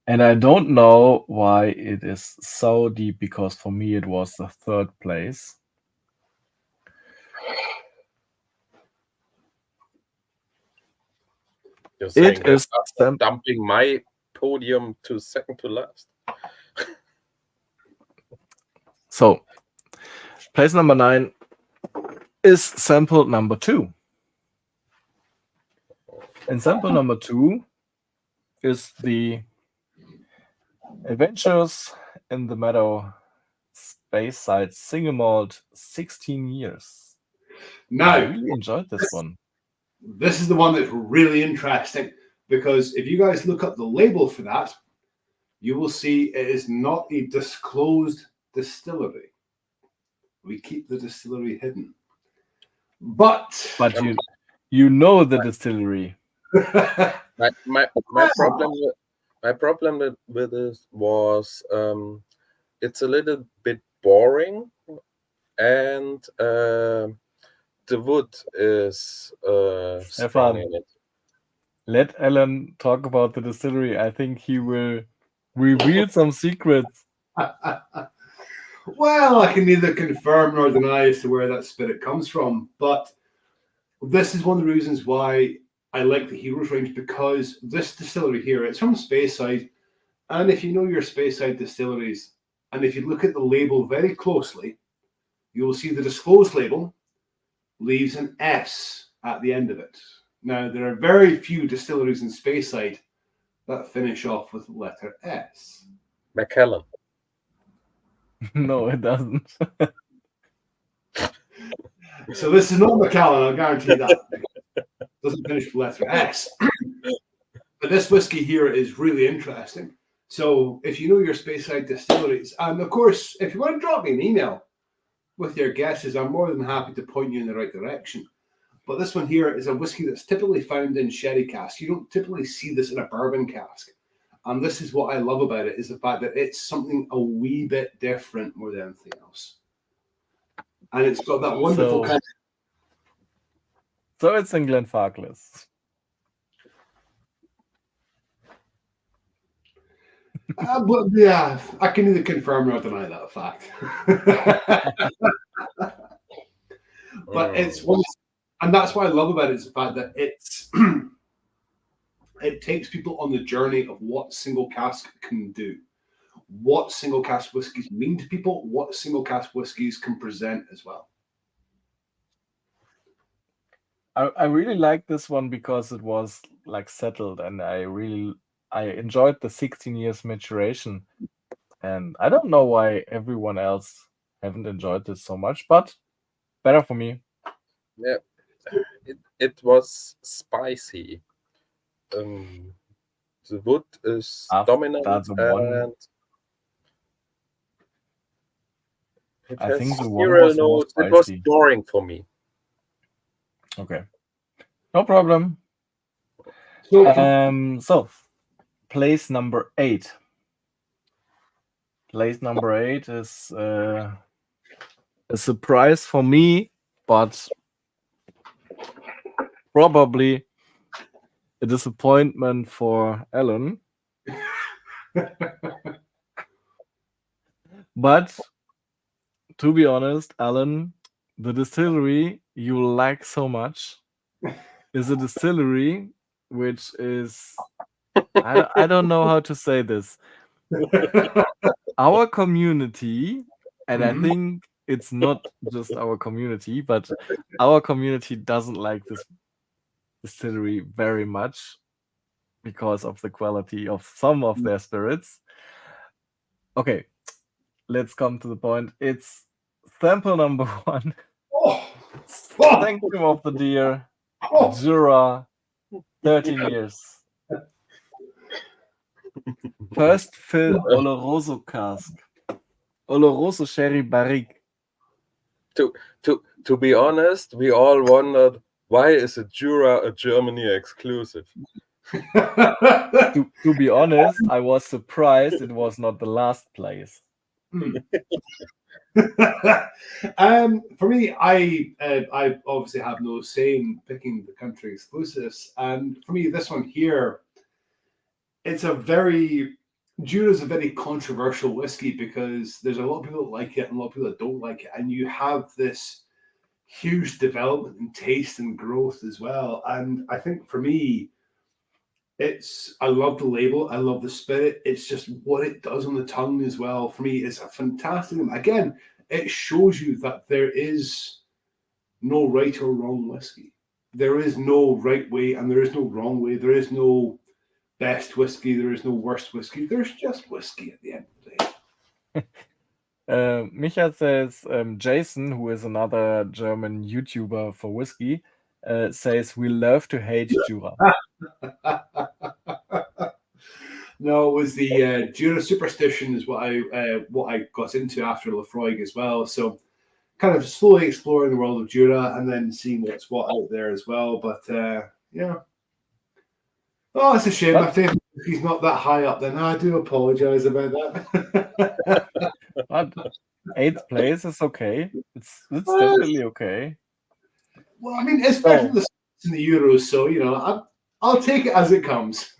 And I don't know why it is so deep, because for me it was the 3rd place. You're saying It is dumping my podium to second to last. So, place number 9 is sample number 2. And sample number 2 is the Adventures in the Meadow Speyside Single Malt 16 years. Now, I really enjoyed this one. This is the one that's really interesting, because if you guys look up the label for that, you will see it is not a disclosed distillery. We keep the distillery hidden. But you know the distillery. my problem with this was it's a little bit boring, and the wood is strong in it. Let Alan talk about the distillery. I think he will reveal some secrets. Well, I can neither confirm nor deny as to where that spirit comes from, but this is one of the reasons why I like the Heroes range, because this distillery here, it's from Speyside, and if you know your Speyside distilleries, and if you look at the label very closely, you will see the disclosed label leaves an S at the end of it. Now, there are very few distilleries in Speyside that finish off with the letter S. Macallan. No, it doesn't. So this is not Macallan, I'll guarantee that. It doesn't finish with the letter S. But this whiskey here is really interesting. So if you know your Speyside distilleries, and of course, if you want to drop me an email with your guesses, I'm more than happy to point you in the right direction. But this one here is a whiskey that's typically found in sherry casks. You don't typically see this in a bourbon cask. And this is what I love about it, is the fact that it's something a wee bit different more than anything else. And it's got that wonderful kind of... So it's in Glenfarclas. But yeah, I can neither confirm nor deny that fact. But it's one, and that's what I love about it, is the fact that it's it takes people on the journey of what single cask can do, what single cask whiskies mean to people, what single cask whiskies can present as well. I really like this one because it was like settled, and I enjoyed the 16 years maturation. And I don't know why everyone else haven't enjoyed this so much, but better for me. Yeah, it was spicy. The wood is dominant, and I think the one was more spicy. It was boring for me. Okay, no problem. So, place number 8. Place number 8 is a surprise for me, but probably a disappointment for Alan. But to be honest, Alan, the distillery you like so much is a distillery which is I don't know how to say this. Our community, and I think it's not just our community, but our community doesn't like this distillery very much because of the quality of some of their spirits. Okay, let's come to the point. It's sample number 1. Sanctum of the Deer, Jura, 13 years. First fill Oloroso cask. Oloroso Sherry Barrique. To be honest, we all wondered, why is a Jura a Germany exclusive? To be honest, I was surprised it was not the last place. For me, I obviously have no say in picking the country exclusives, and for me, this one here, Jura's a very controversial whiskey because there's a lot of people that like it and a lot of people that don't like it, and you have this huge development in taste and growth as well. And I think for me, I love the label, I love the spirit. It's just what it does on the tongue as well. For me, it's a fantastic. Again, it shows you that there is no right or wrong whiskey. There is no right way and there is no wrong way. There is no best whiskey. There is no worst whiskey. There's just whiskey at the end of the day. Micha says, Jason, who is another German YouTuber for whiskey, says, we love to hate Jura. No, it was the Jura superstition is what I got into after Lafroig as well. So kind of slowly exploring the world of Jura and then seeing what's what out there as well. But yeah. Oh, it's a shame. I think he's not that high up then. I do apologize about that. But 8th place is okay. It's definitely okay. Well, I mean, especially in the Euros, so I'll take it as it comes.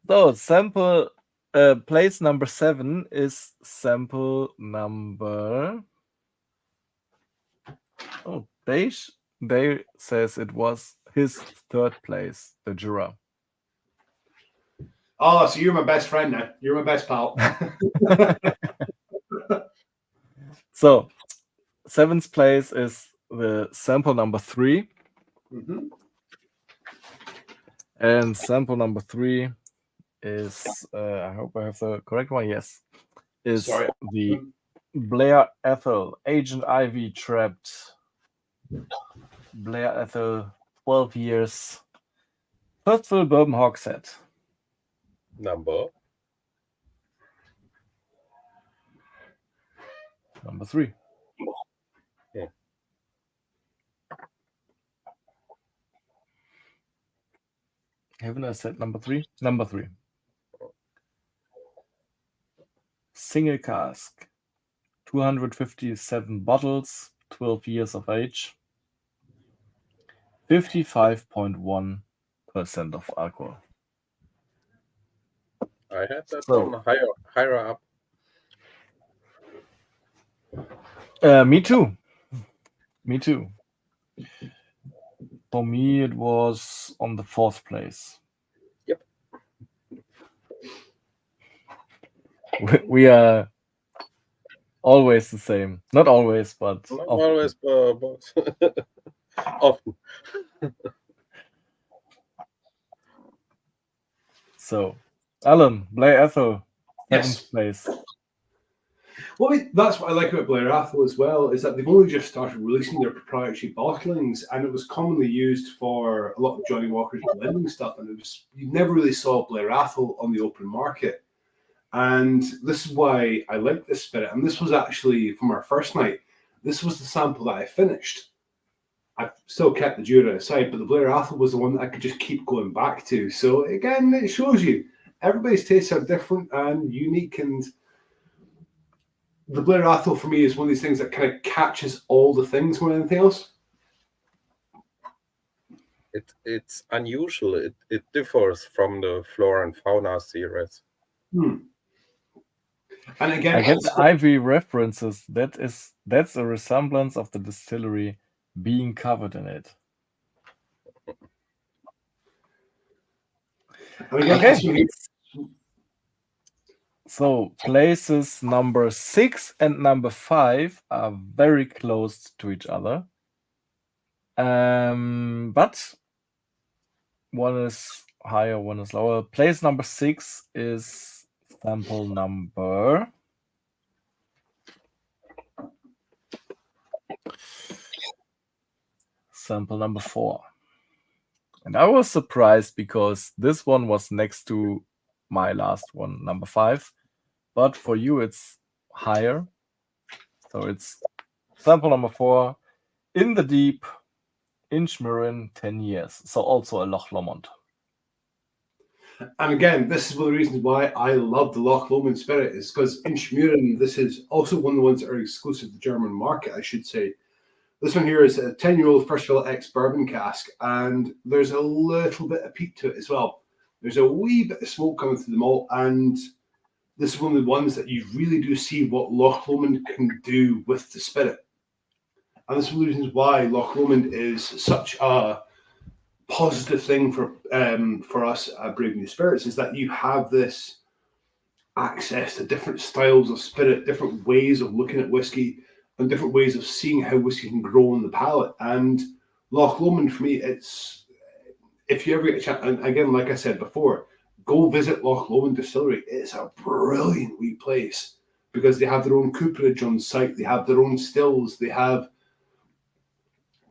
So sample place number 7 is sample number. Oh, Dave says it was his 3rd place, the Jura. Oh, so you're my best friend now. You're my best pal. So 7th place is the sample number 3. And sample number 3 is, I hope I have the correct one, yes, is the Blair Ethel Agent Ivy Trapped. Blair Ethel, 12 years. First fill bourbon hogshead. Number 3. Yeah. Haven't I said number 3? Number 3. Single cask. 257 bottles, 12 years of age. 55.1% of alcohol. I had that one higher up. Me too. For me, it was on the 4th place. Yep. We are always the same. Not always, but Not often. always, but often. So, Alan, Blair Ethel, 7th Yes. place. Well, that's what I like about Blair Ethel as well, is that they've only just started releasing their proprietary bottlings, and it was commonly used for a lot of Johnny Walker's blending stuff, and you never really saw Blair Ethel on the open market. And this is why I like this spirit. And this was actually from our first night. This was the sample that I finished. I've still kept the Jura aside, but the Blair Athol was the one that I could just keep going back to. So again, it shows you everybody's tastes are different and unique, and the Blair Athol for me is one of these things that kind of catches all the things more than anything else. It's unusual. It differs from the Flora and Fauna series. And again, I get the Ivy references. That's a resemblance of the distillery being covered in it. And again, Okay. So places number 6 and number 5 are very close to each other. But one is higher, one is lower. Place number 6 is sample number sample number 4. And I was surprised because this one was next to my last one, number 5. But for you, it's higher. So it's sample number 4, in the deep, in Schmüren, 10 years. So also a Loch Lomond. And again, this is one of the reasons why I love the Loch Lomond spirit, is because in Schmüren, this is also one of the ones that are exclusive to the German market, I should say. This one here is a 10-year-old first fill ex-bourbon cask, and there's a little bit of peat to it as well. There's a wee bit of smoke coming through the malt, and this is one of the ones that you really do see what Loch Lomond can do with the spirit. And this is one of the reasons why Loch Lomond is such a positive thing for us at Brave New Spirits, is that you have this access to different styles of spirit, different ways of looking at whiskey, and different ways of seeing how whiskey can grow on the palate. And Loch Lomond, for me, it's, if you ever get a chance, and again, like I said before, go visit Loch Lomond Distillery. It's a brilliant wee place because they have their own cooperage on site. They have their own stills. They have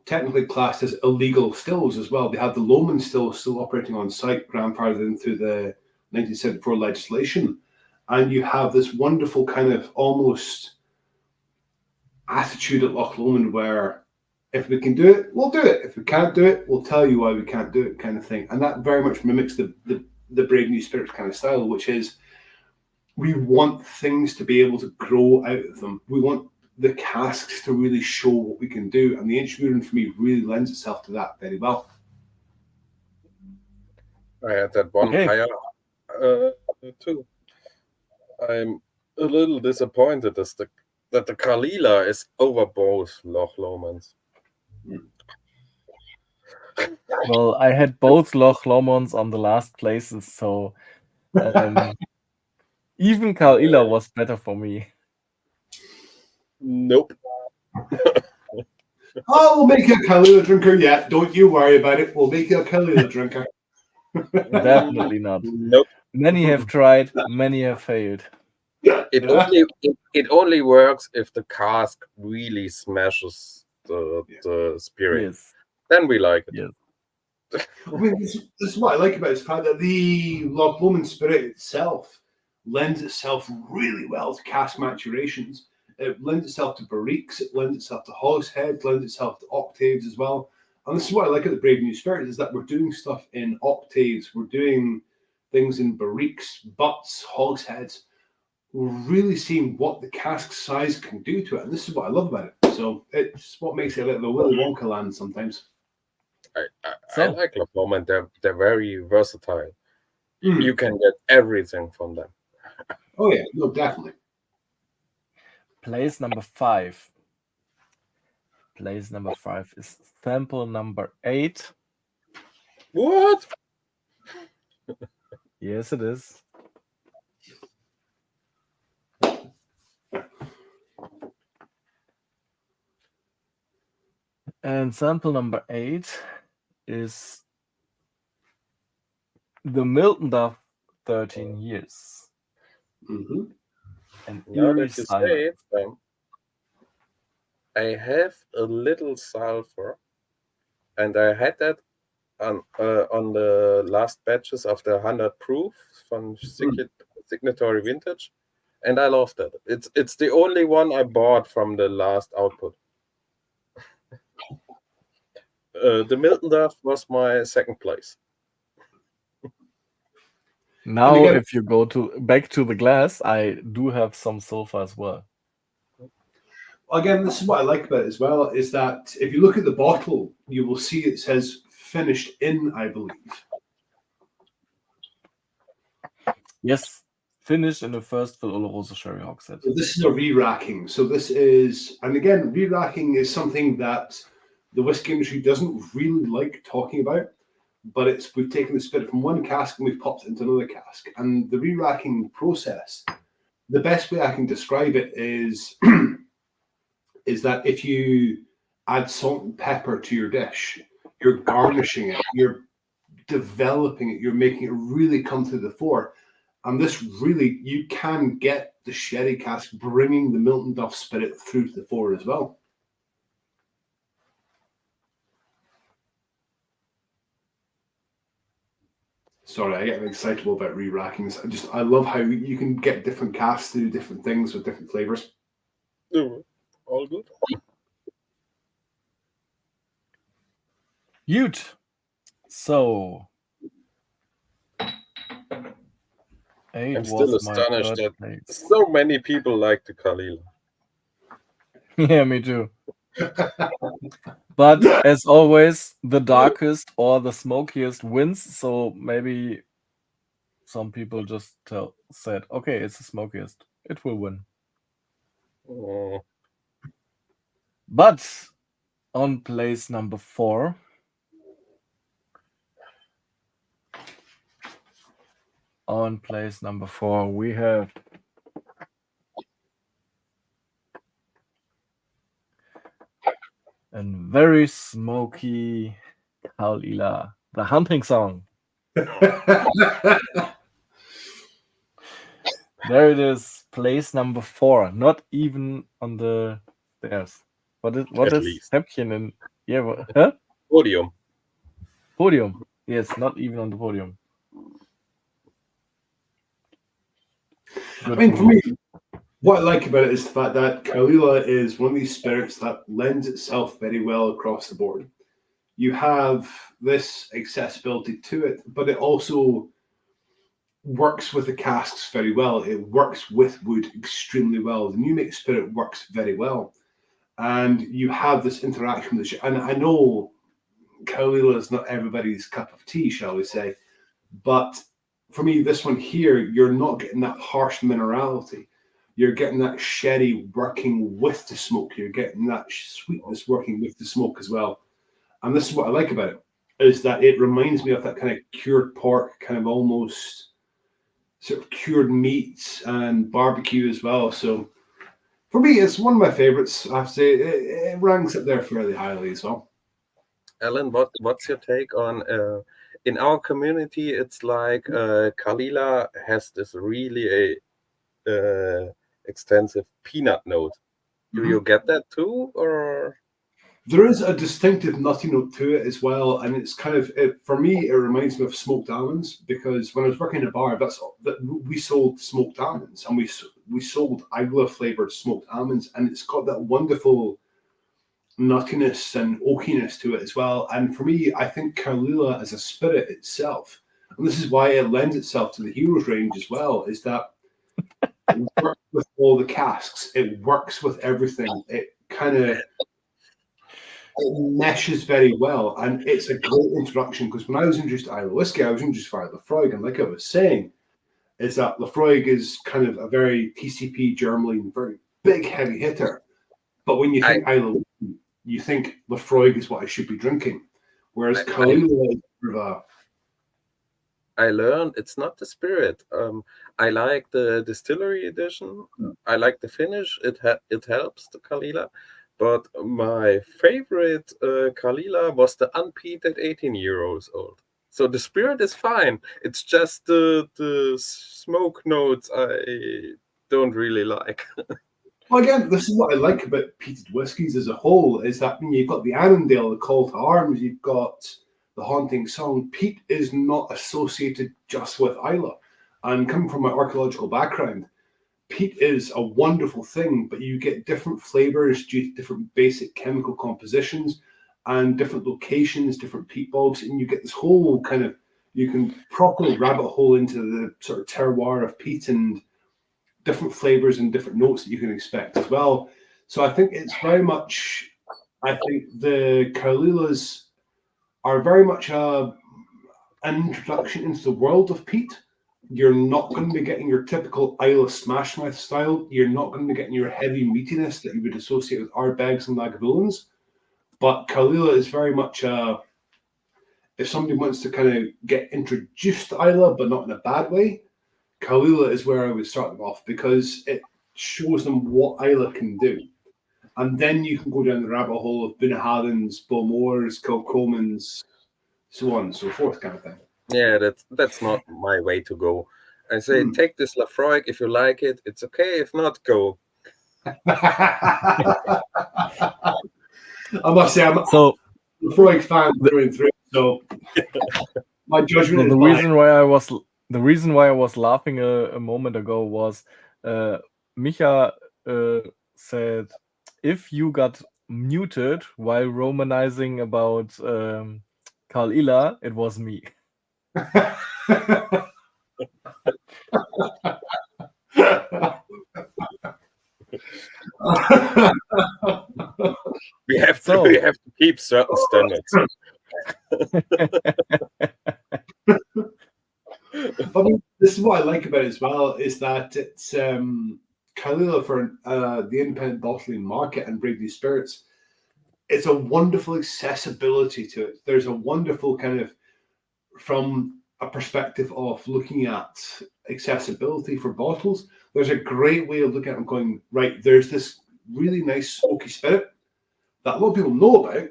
technically classed as illegal stills as well. They have the Lomond still operating on site, grandfathered in through the 1974 legislation. And you have this wonderful kind of almost attitude at Loch Lomond where if we can do it, we'll do it. If we can't do it, we'll tell you why we can't do it, kind of thing. And that very much mimics the Brave New Spirits kind of style, which is we want things to be able to grow out of them. We want the casks to really show what we can do. And the Inchmuren, for me, really lends itself to that very well. I had that one higher too. I'm a little disappointed that the Kalila is over both Loch Lomonds. Well, I had both Loch Lommonds on the last places, so even Kalila was better for me. Nope. Oh, we'll make you a Kalila drinker. Yeah, don't you worry about it. We'll make you a Kalila drinker. Definitely not. Nope. Many have tried, many have failed. It only works if the cask really smashes the spirit. Yes. Then we like it. Yes. I mean, this is what I like about it, is the fact that the Loch Lomond spirit itself lends itself really well to cask maturations. It lends itself to barriques, it lends itself to hogsheads, lends itself to octaves as well. And this is what I like at the Brave New Spirits, is that we're doing stuff in octaves, we're doing things in barriques, butts, hogsheads. We're really seeing what the cask size can do to it. And this is what I love about it. So it's what makes it a little Willy Wonka land sometimes. I like Loch Lomond. They're very versatile. You can get everything from them. Oh yeah, no, definitely. Place number 5. Place number 5 is sample number 8. What? Yes, it is. And sample number 8 is the Milton Duff 13 years. Mm-hmm. And Now that you say it, I have a little sulfur, and I had that on the last batches of the 100 proof from Signatory Vintage, and I loved it. It's the only one I bought from the last output. The Milton was my second place. Now, again- if you go back to the glass, I do have some sulfur as well. Again, this is what I like about it as well, is that if you look at the bottle, you will see it says finished in, I believe. Yes, finished in the first Fill Oloroso Sherry Hogshead. So this is a re-racking. So this is, and again, re-racking is something that the whiskey industry doesn't really like talking about, but we've taken the spirit from one cask and we've popped it into another cask. And the re-racking process, the best way I can describe it is is that if you add salt and pepper to your dish, you're garnishing it, you're developing it, you're making it really come to the fore. And this really, you can get the sherry cask bringing the Milton Duff spirit through to the fore as well. Sorry, I get excitable about re-rackings. I love how you can get different casks to do different things with different flavors. All good. Huge. So, I'm still astonished that place. so many people like the Kalila. Yeah, me too. But as always, the darkest or the smokiest wins. So maybe some people just said, okay, it's the smokiest. It will win. Oh, But on place number 4, we have a very smoky Kalila, the hunting song. There it is, place number 4, not even on the stairs. What At is least. Häppchen in? Yeah, huh? Podium. Podium. Yes, not even on the podium. I mean, for me, what I like about it is the fact that Kalila is one of these spirits that lends itself very well across the board. You have this accessibility to it, but it also works with the casks very well. It works with wood extremely well. The new make spirit works very well. And you have this interaction with the and I know Kalila is not everybody's cup of tea, shall we say, but for me, this one here, you're not getting that harsh minerality. You're getting that sherry working with the smoke. You're getting that sweetness working with the smoke as well. And this is what I like about it, is that it reminds me of that kind of cured pork, kind of almost sort of cured meats and barbecue as well. So for me, it's one of my favorites. I have to say it ranks up there fairly highly as well. Alan, what's your take on in our community? It's like Kalila has this really extensive peanut note. Do you get that too, or? There is a distinctive nutty note to it as well, and it's kind of for me. It reminds me of smoked almonds, because when I was working in a bar, we sold smoked almonds, and we sold Isla flavored smoked almonds, and it's got that wonderful nuttiness and oakiness to it as well. And for me, I think Kalila as a spirit itself, and this is why it lends itself to the Heroes range as well, is that it works with all the casks. It works with everything. It kind of meshes very well, and it's a great introduction, because when I was introduced to Isla whiskey, I was introduced via Lafroig, and like I was saying, is that Lafroig is kind of a very TCP Germline, very big heavy hitter. But when you think Isla whiskey, you think Lafroig is what I should be drinking, whereas Kalila is sort of I learned it's not the spirit. I like the distillery edition. I like the finish. It helps the Kalila. But my favorite Kalila was the unpeated 18 years old. So the spirit is fine. It's just the smoke notes I don't really like. Well, again, this is what I like about peated whiskies as a whole, is that when you've got the Annandale, the call to arms, you've got the haunting song. Peat is not associated just with Isla. And coming from my archaeological background, peat is a wonderful thing, but you get different flavors due to different basic chemical compositions. and different locations, different peat bogs, and you get this whole kind of, you can properly rabbit hole into the sort of terroir of peat and different flavors and different notes that you can expect as well. So I think it's very much, I think the Carlilas are very much an introduction into the world of peat. You're not going to be getting your typical Isle of Smashmouth style. You're not going to be getting your heavy meatiness that you would associate with Arbegs and Lagavulins. But Carlila is very much if somebody wants to kind of get introduced to Isla, but not in a bad way, Carlila is where I would start them off, because it shows them what Isla can do. And then you can go down the rabbit hole of Bunahadens, Bowmores, Kilcomans, so on and so forth, kind of thing. Yeah, that's not my way to go. I say, take this Lafroig. If you like it, it's okay. If not, go. I must say, I'm a Lafroig fan through and through, so my judgment is the reason why I was laughing a moment ago was Micha said, if you got muted while romanizing about Karl Ila, it was me. We have to keep certain standards. I mean, this is what I like about it as well, is that it's Kalila for the independent bottling market and Brave New Spirits. It's a wonderful accessibility to it. There's a wonderful kind of, from a perspective of looking at accessibility for bottles, there's a great way of looking at it and going, right, there's this really nice smoky spirit that a lot of people know about,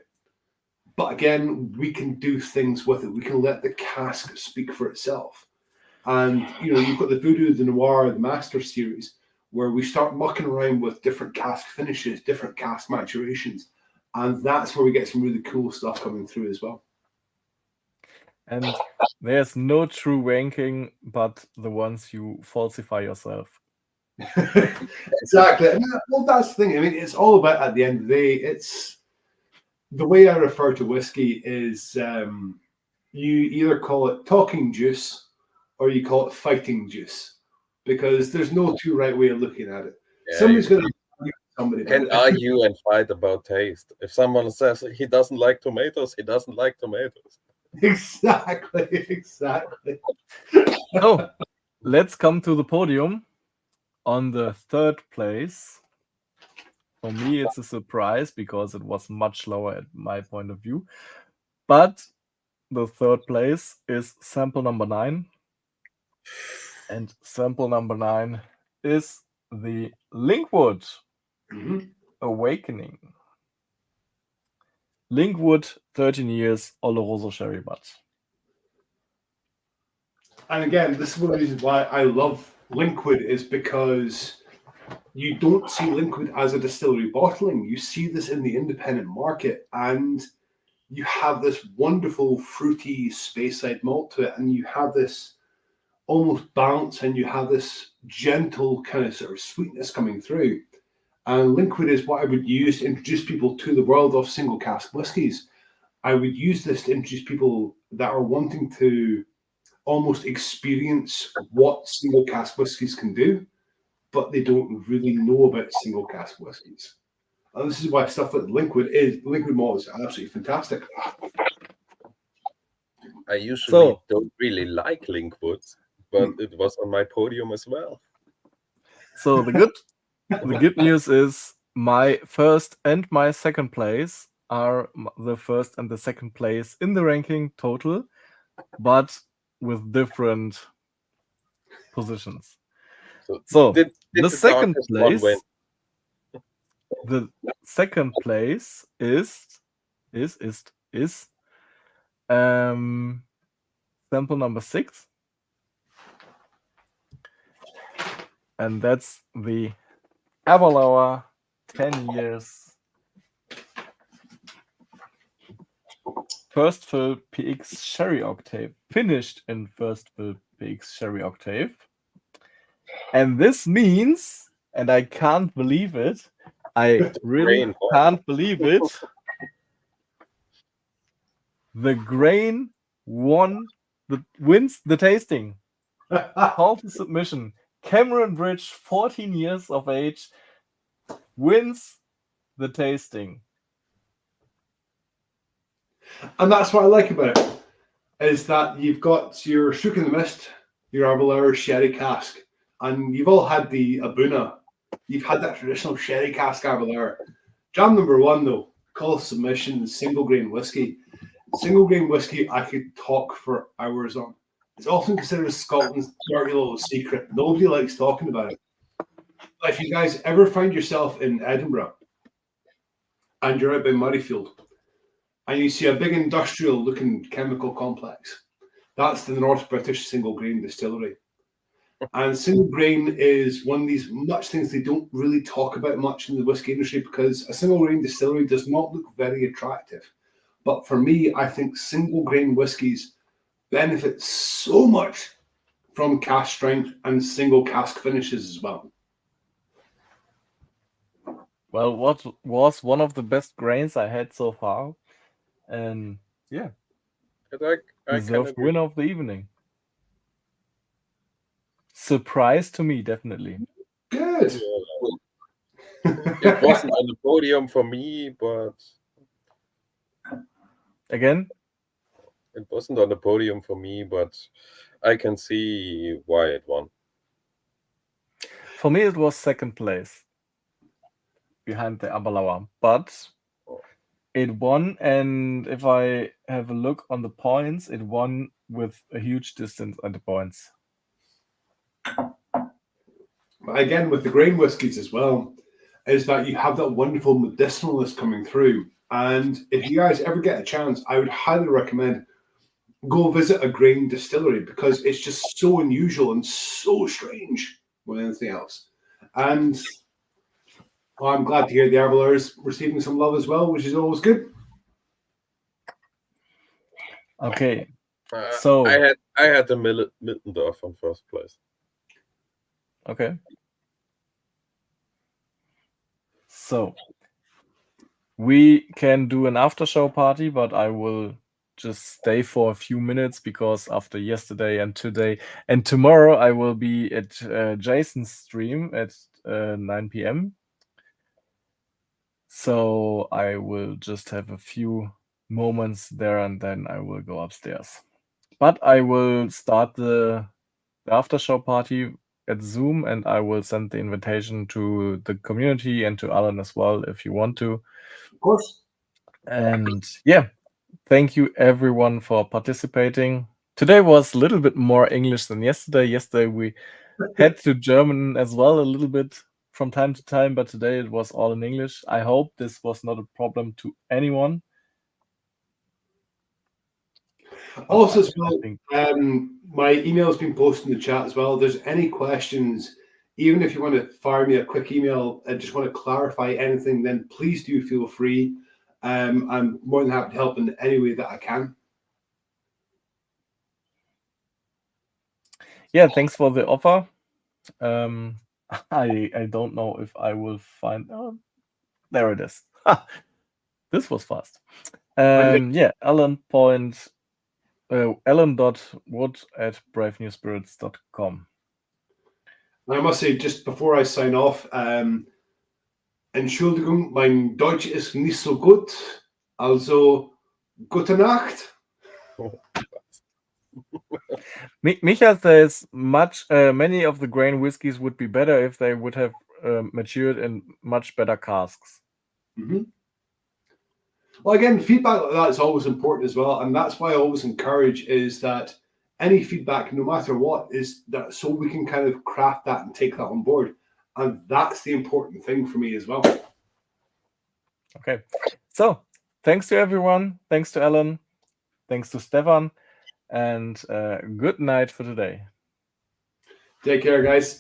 but again, we can do things with it. We can let the cask speak for itself. And, you know, you've got the Voodoo, the Noir, the Master series, where we start mucking around with different cask finishes, different cask maturations. And that's where we get some really cool stuff coming through as well. And there's no true ranking but the ones you falsify yourself. Exactly. Well, that's the thing. I mean, it's all about, at the end of the day, it's the way I refer to whiskey is you either call it talking juice or you call it fighting juice, because there's no two right way of looking at it. Yeah, somebody's going to argue with somebody about can it. argue and fight about taste. If someone says he doesn't like tomatoes, he doesn't like tomatoes. Exactly. So let's come to the podium. On the third place, for me it's a surprise because it was much lower at my point of view, but the third place is sample number 9, and sample number 9 is the Linkwood Awakening. Linkwood 13 years Oloroso Sherry Butt. And again, this is one of the reasons why I love Linkwood, is because you don't see Linkwood as a distillery bottling. You see this in the independent market, and you have this wonderful fruity Speyside malt to it, and you have this almost balance, and you have this gentle kind of sort of sweetness coming through. And Linkwood is what I would use to introduce people to the world of single cask whiskies. I would use this to introduce people that are wanting to almost experience what single cask whiskies can do, but they don't really know about single cask whiskies. And this is why stuff like Linkwood malt is absolutely fantastic. I usually don't really like Linkwood, but it was on my podium as well. So the good news is my first and my second place are the first and the second place in the ranking total, but with different positions. So the second place, is sample number 6, and that's the Aberlour 10 years first fill PX Sherry Octave, finished in first fill PX Sherry Octave. And this means, and I can't believe it, I really can't believe it, The grain wins the tasting. Call to submission. Cameron Bridge, 14 years of age, wins the tasting. And that's what I like about it, is that you've got your Shook in the Mist, your Abelard sherry cask, and you've all had the Abuna. You've had that traditional sherry cask Abelard. Jam number one, though, call submission, single grain whiskey. Single grain whiskey, I could talk for hours on. It's often considered Scotland's dirty little secret. Nobody likes talking about it. But if you guys ever find yourself in Edinburgh and you're out by Murrayfield and you see a big industrial looking chemical complex, that's the North British single grain distillery. And single grain is one of these much things they don't really talk about much in the whiskey industry because a single grain distillery does not look very attractive. But for me, I think single grain whiskies benefit so much from cask strength and single cask finishes as well. Well, what was one of the best grains I had so far? And yeah, And I can deserved agree. winner of the evening. Surprise to me, definitely. Good. It wasn't on the podium for me, but Again, it wasn't on the podium for me, but I can see why it won. for me, it was second place behind the Abalauer, but it won. And if I have a look on the points, it won with a huge distance on the points. But again, with the grain whiskies as well, is that you have that wonderful medicinalness coming through. And if you guys ever get a chance, I would highly recommend go visit a grain distillery because it's just so unusual and so strange more than anything else. And I'm glad to hear the Arbor is receiving some love as well, which is always good. Okay, so I had the Mittendorf on first place. okay. So we can do an after show party, but I will just stay for a few minutes because after yesterday and today and tomorrow I will be at Jason's stream at 9 p.m. So I will just have a few moments there and then I will go upstairs. But I will start the after show party at Zoom and I will send the invitation to the community and to Alan as well if you want to. Of course. And yeah, thank you everyone for participating. Today was a little bit more English than yesterday. Yesterday we had to German as well a little bit from time to time, but today it was all in English. I hope this was not a problem to anyone. Also, as well, my email has been posted in the chat as well. If there's any questions, even if you want to fire me a quick email and just want to clarify anything, then please do feel free. I'm more than happy to help in any way that I can. Yeah, thanks for the offer. I don't know if I will find. Oh, there it is. This was fast. Yeah, Alan.wood@bravenewspirits.com. I must say, just before I sign off, Entschuldigung, mein Deutsch ist nicht so gut. Also, gute Nacht. Micha says many of the grain whiskies would be better if they would have matured in much better casks. Mm-hmm. Well, again, feedback like that is always important as well, and that's why I always encourage is that any feedback, no matter what, is that so we can kind of craft that and take that on board, and that's the important thing for me as well. Okay, so thanks to everyone, thanks to Alan, thanks to Stefan, and good night for today. Take care, guys.